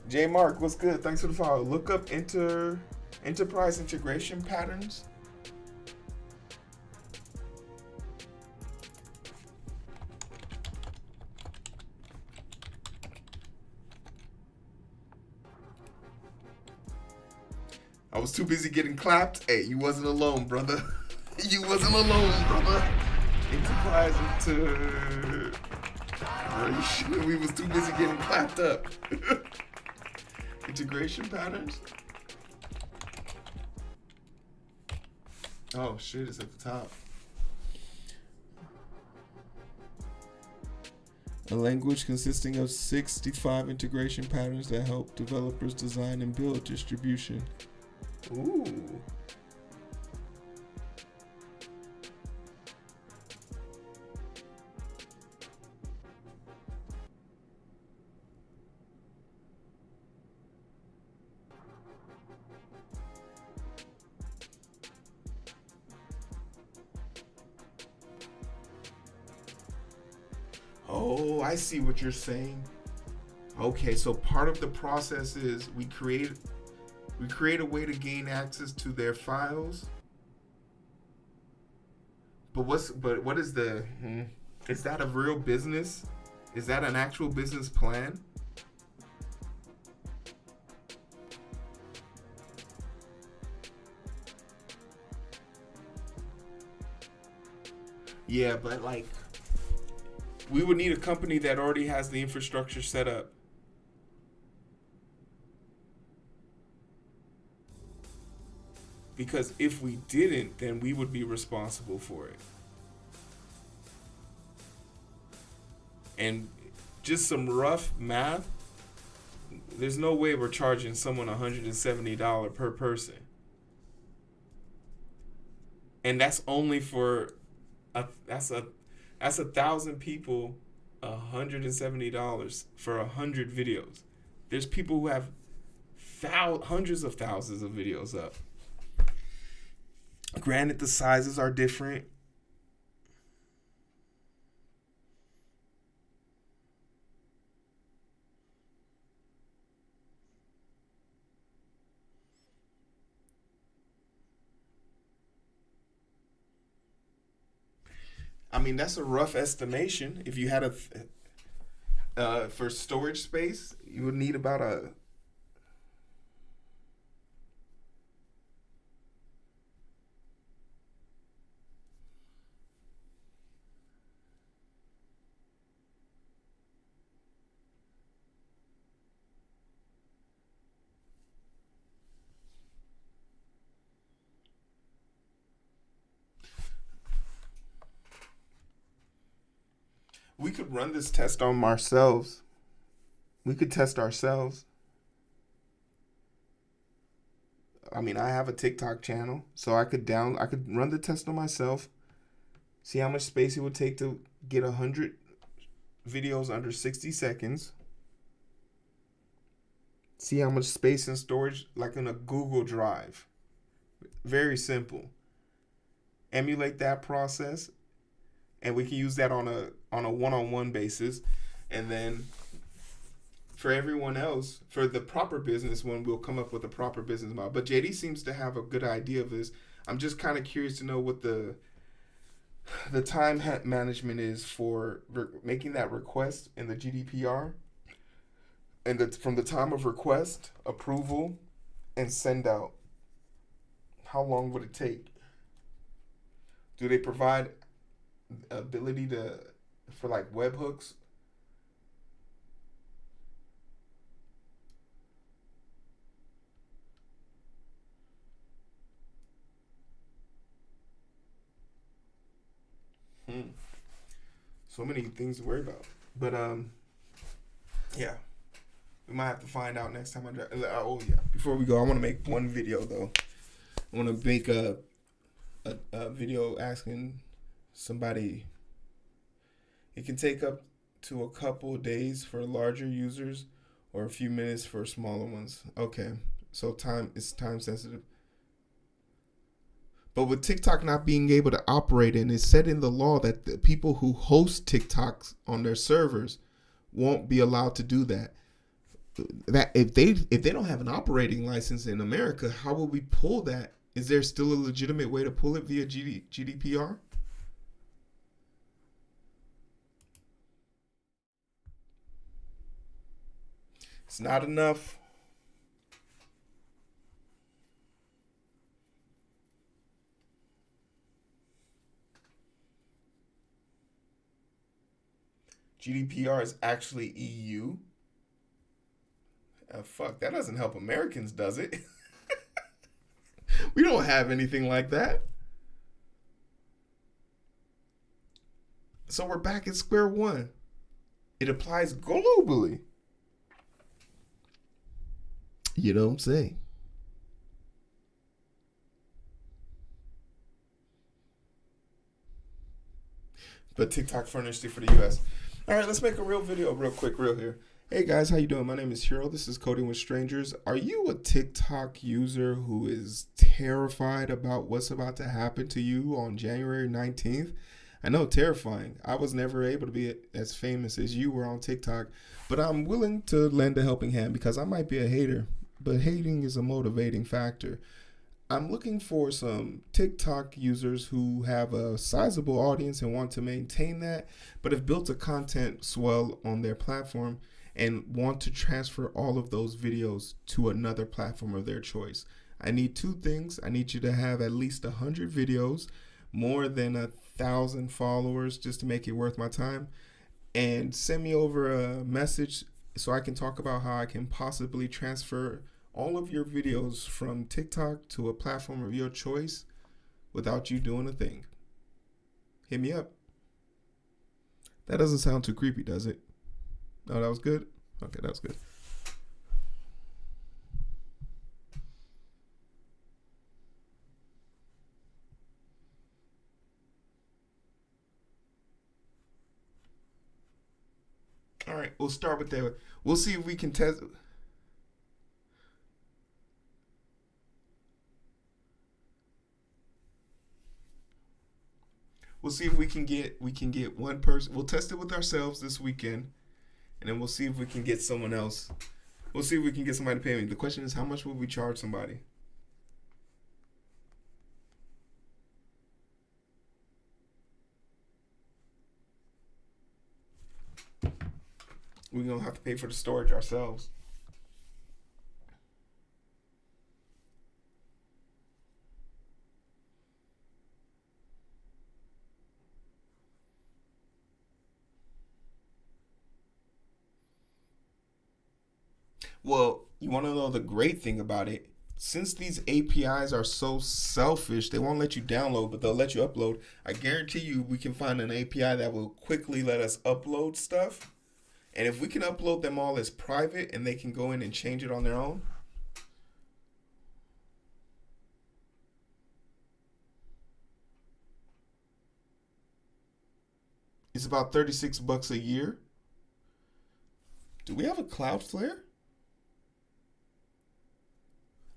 J Mark, what's good? Thanks for the follow. Look up enterprise integration patterns. I was too busy getting clapped. Hey, you wasn't alone, brother. You wasn't alone, brother. Enterprise integration. We was too busy getting clapped up. Integration patterns. Oh shit, it's at the top. A language consisting of 65 integration patterns that help developers design and build distribution. Ooh. Oh, I see what you're saying. Okay, so part of the process is we create a way to gain access to their files. But what is the is that a real business? Is that an actual business plan? Yeah, but like, we would need a company that already has the infrastructure set up. Because if we didn't, then we would be responsible for it. And just some rough math, there's no way we're charging someone $170 per person. And that's only for that's 1,000 people, $170 for 100 videos. There's people who have hundreds of thousands of videos up. Granted, the sizes are different. I mean, that's a rough estimation. If you had for storage space, you would need about a we could run this test on ourselves. We could test ourselves. I mean, I have a TikTok channel, so I could run the test on myself. See how much space it would take to get 100 videos under 60 seconds. See how much space and storage, like in a Google Drive. Very simple. Emulate that process, and we can use that on a one-on-one basis. And then for everyone else, for the proper business one, we'll come up with a proper business model. But JD seems to have a good idea of this. I'm just kind of curious to know what the time management is for making that request in the GDPR, and from the time of request, approval, and send out. How long would it take? Do they provide ability for like webhooks? So many things to worry about. But yeah, we might have to find out next time I drive. Oh yeah. Before we go, I want to make one video though. I want to make a video asking somebody. It can take up to a couple of days for larger users, or a few minutes for smaller ones. Okay, so it's time sensitive. But with TikTok not being able to operate, and it's said in the law that the people who host TikToks on their servers won't be allowed to do that. That if they don't have an operating license in America, how will we pull that? Is there still a legitimate way to pull it via GDPR? It's not enough. GDPR is actually EU. Fuck, that doesn't help Americans, does it? We don't have anything like that. So we're back at square one. It applies globally. You know what I'm saying? But TikTok furnished it for the US. All right, let's make a real video real quick, real here. Hey guys, how you doing? My name is Hero. This is Coding with Strangers. Are you a TikTok user who is terrified about what's about to happen to you on January 19th? I know, terrifying. I was never able to be as famous as you were on TikTok, but I'm willing to lend a helping hand because I might be a hater, but hating is a motivating factor. I'm looking for some TikTok users who have a sizable audience and want to maintain that, but have built a content swell on their platform and want to transfer all of those videos to another platform of their choice. I need two things. I need you to have at least 100 videos, more than 1,000 followers just to make it worth my time, and send me over a message so I can talk about how I can possibly transfer all of your videos from TikTok to a platform of your choice without you doing a thing. Hit me up. That doesn't sound too creepy, does it? No, that was good? Okay, that was good. All right, we'll start with that. We'll see if we can test. We'll see if we can get one person. We'll test it with ourselves this weekend, and then we'll see if we can get someone else. We'll see if we can get somebody to pay me. The question is, how much will we charge somebody? We're gonna have to pay for the storage ourselves. Well, you want to know the great thing about it? Since these APIs are so selfish, they won't let you download, but they'll let you upload. I guarantee you we can find an API that will quickly let us upload stuff. And if we can upload them all as private and they can go in and change it on their own. It's about $36 a year. Do we have a Cloudflare?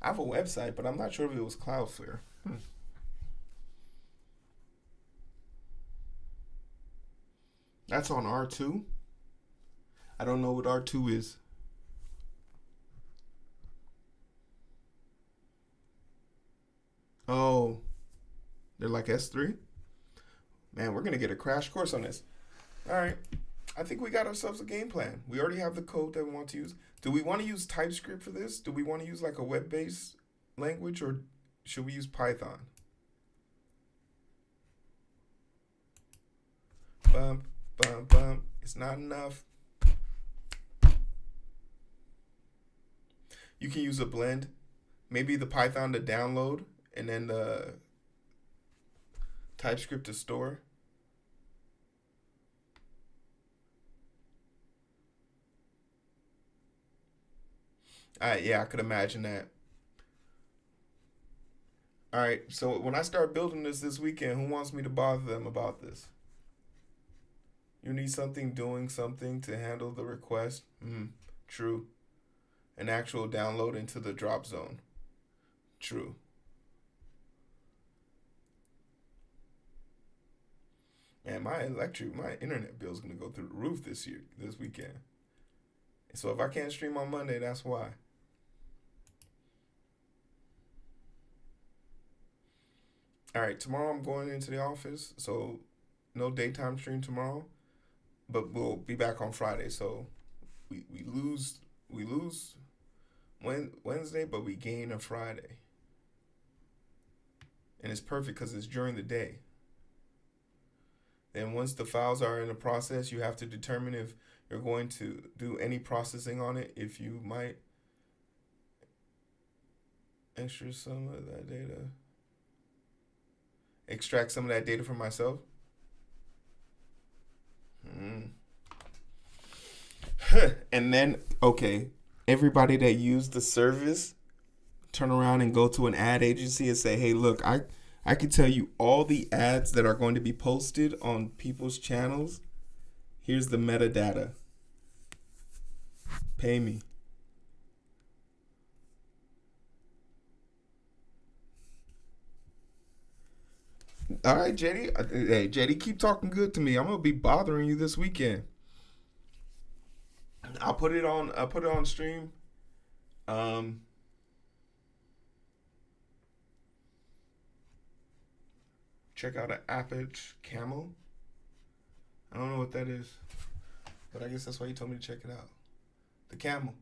I have a website, but I'm not sure if it was Cloudflare. That's on R2. I don't know what R2 is. Oh, they're like S3? Man, we're going to get a crash course on this. All right. I think we got ourselves a game plan. We already have the code that we want to use. Do we want to use TypeScript for this? Do we want to use like a web-based language, or should we use Python? Bump, bump, bump. It's not enough. You can use a blend. Maybe the Python to download and then the TypeScript to store. Yeah, I could imagine that. All right, so when I start building this weekend, who wants me to bother them about this? You need something doing something to handle the request? True. An actual download into the drop zone? True. Man, my internet bill is going to go through the roof this weekend. So if I can't stream on Monday, that's why. All right, tomorrow I'm going into the office, so no daytime stream tomorrow, but we'll be back on Friday. So we lose Wednesday, but we gain a Friday, and it's perfect because it's during the day. Then once the files are in the process, you have to determine if you're going to do any processing on it, if you might extract some of that data from myself. And then, okay, everybody that used the service, turn around and go to an ad agency and say, hey, look, I can tell you all the ads that are going to be posted on people's channels. Here's the metadata. Pay me. All right, JD. Hey, JD, keep talking good to me. I'm gonna be bothering you this weekend. I'll put it on stream. Check out an Apache Camel. I don't know what that is, but I guess that's why you told me to check it out. The camel.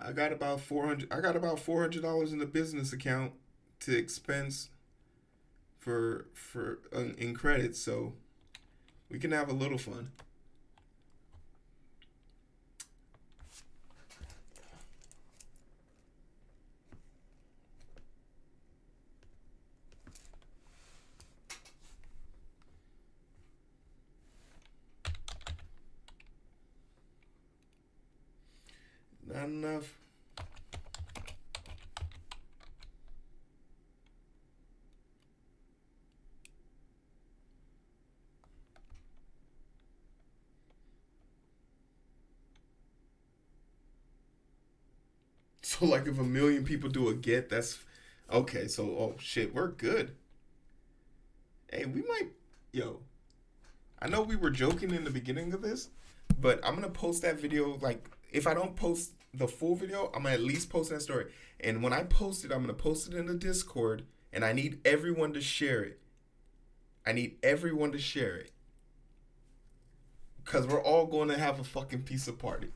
I got about $400 in the business account to expense for in credits, so we can have a little fun. Not enough. So like if 1,000,000 people do a get, that's okay. So oh shit, we're good. Hey, we might, yo. I know we were joking in the beginning of this, but I'm gonna post that video. Like if I don't post the full video, I'm gonna at least post that story. And when I post it, I'm gonna post it in the Discord, and I need everyone to share it. I need everyone to share it. Cause we're all going to have a fucking pizza party.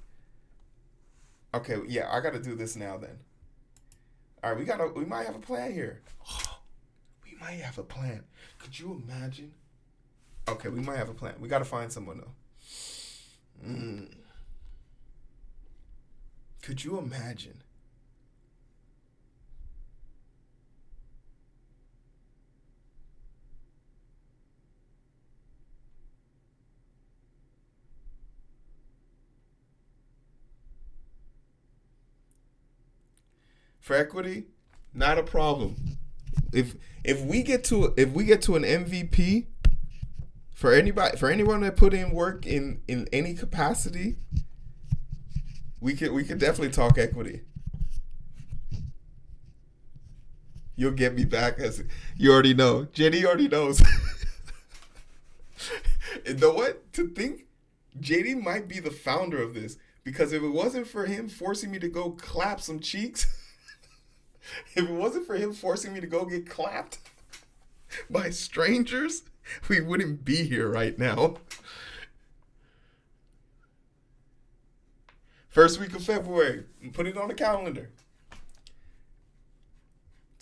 Okay, yeah, I gotta do this now then. All right, we might have a plan here. We might have a plan. Could you imagine? Okay, we might have a plan. We gotta find someone though. Could you imagine? For equity, not a problem. If we get to an MVP for anyone that put in work in any capacity, we could definitely talk equity. You'll get me back as you already know. JD already knows. You know what? To think JD might be the founder of this, because if it wasn't for him forcing me to go clap some cheeks, if it wasn't for him forcing me to go get clapped by strangers, we wouldn't be here right now. First week of February, put it on the calendar.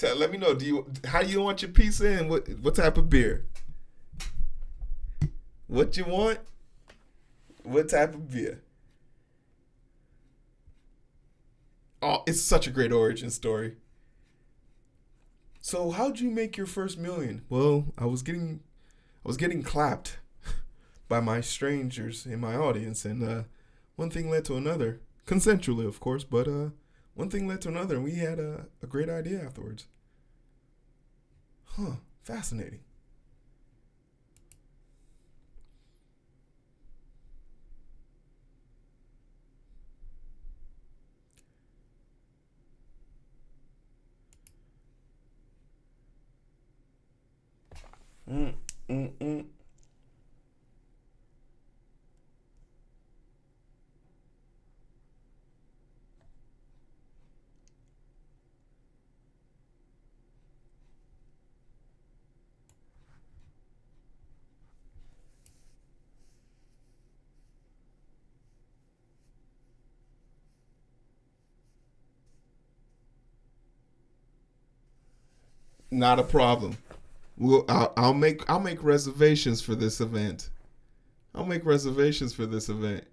Let me know. How do you want your pizza and what type of beer? What you want? What type of beer? Oh, it's such a great origin story. So how'd you make your first million? Well, I was getting clapped by my strangers in my audience, and one thing led to another, consensually, of course, but one thing led to another, and we had a great idea afterwards. Huh, fascinating. Not a problem. I'll make reservations for this event. I'll make reservations for this event.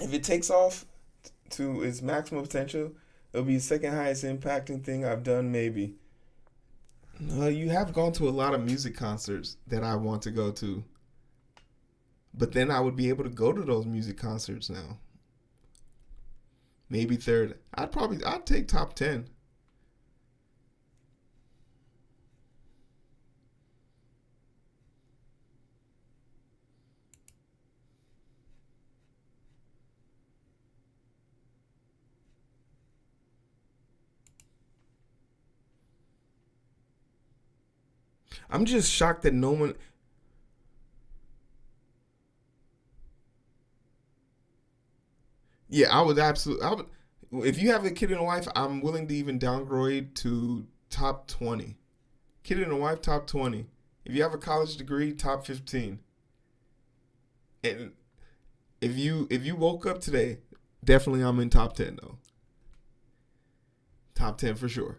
If it takes off to its maximum potential, it'll be the second highest impacting thing I've done, maybe. You have gone to a lot of music concerts that I want to go to. But then I would be able to go to those music concerts now. Maybe third. I'd take top 10. I'm just shocked that no one. Yeah, I would. If you have a kid and a wife, I'm willing to even downgrade to top 20. Kid and a wife, top 20. If you have a college degree, top 15. And if you woke up today, definitely I'm in top 10 though. Top 10 for sure.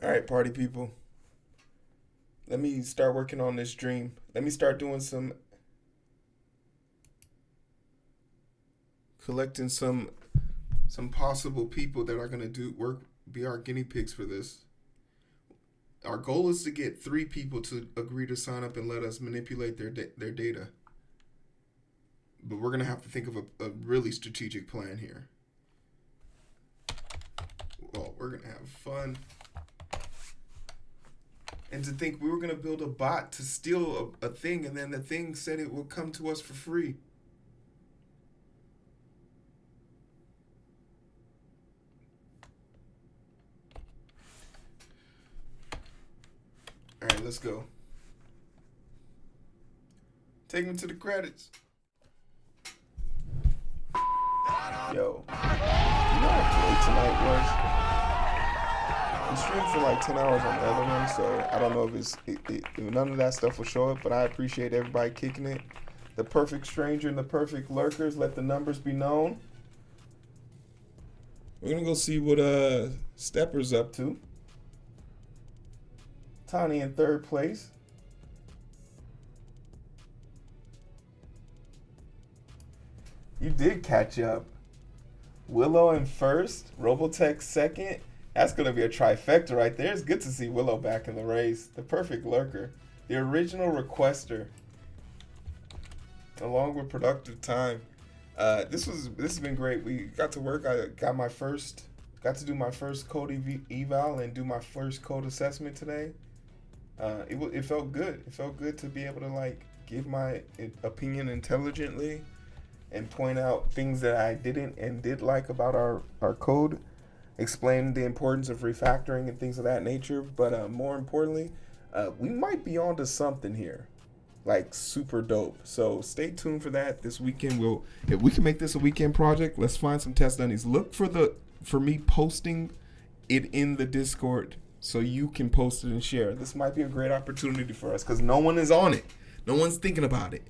All right, party people. Let me start working on this dream. Let me start doing collecting some possible people that are gonna be our guinea pigs for this. Our goal is to get 3 people to agree to sign up and let us manipulate their data. But we're gonna have to think of a really strategic plan here. Well, we're gonna have fun. And to think we were going to build a bot to steal a thing, and then the thing said it will come to us for free. All right, let's go. Take me to the credits. Yo, you know how late tonight was? We streamed for like 10 hours on the other one, so I don't know if none of that stuff will show up, but I appreciate everybody kicking it. The perfect stranger and the perfect lurkers, let the numbers be known. We're gonna go see what Stepper's up to. Tiny in 3rd place. You did catch up. Willow in 1st, Robotech 2nd. That's going to be a trifecta right there. It's good to see Willow back in the race. The perfect lurker. The original requester. Along with productive time. This has been great. We got to work. I got to do my first code eval and do my first code assessment today. It felt good. It felt good to be able to like give my opinion intelligently and point out things that I didn't and did like about our code. Explain the importance of refactoring and things of that nature. But more importantly, we might be onto something here, like super dope. So stay tuned for that this weekend. If we can make this a weekend project, let's find some test dummies. Look for me posting it in the Discord so you can post it and share. This might be a great opportunity for us because no one is on it. No one's thinking about it.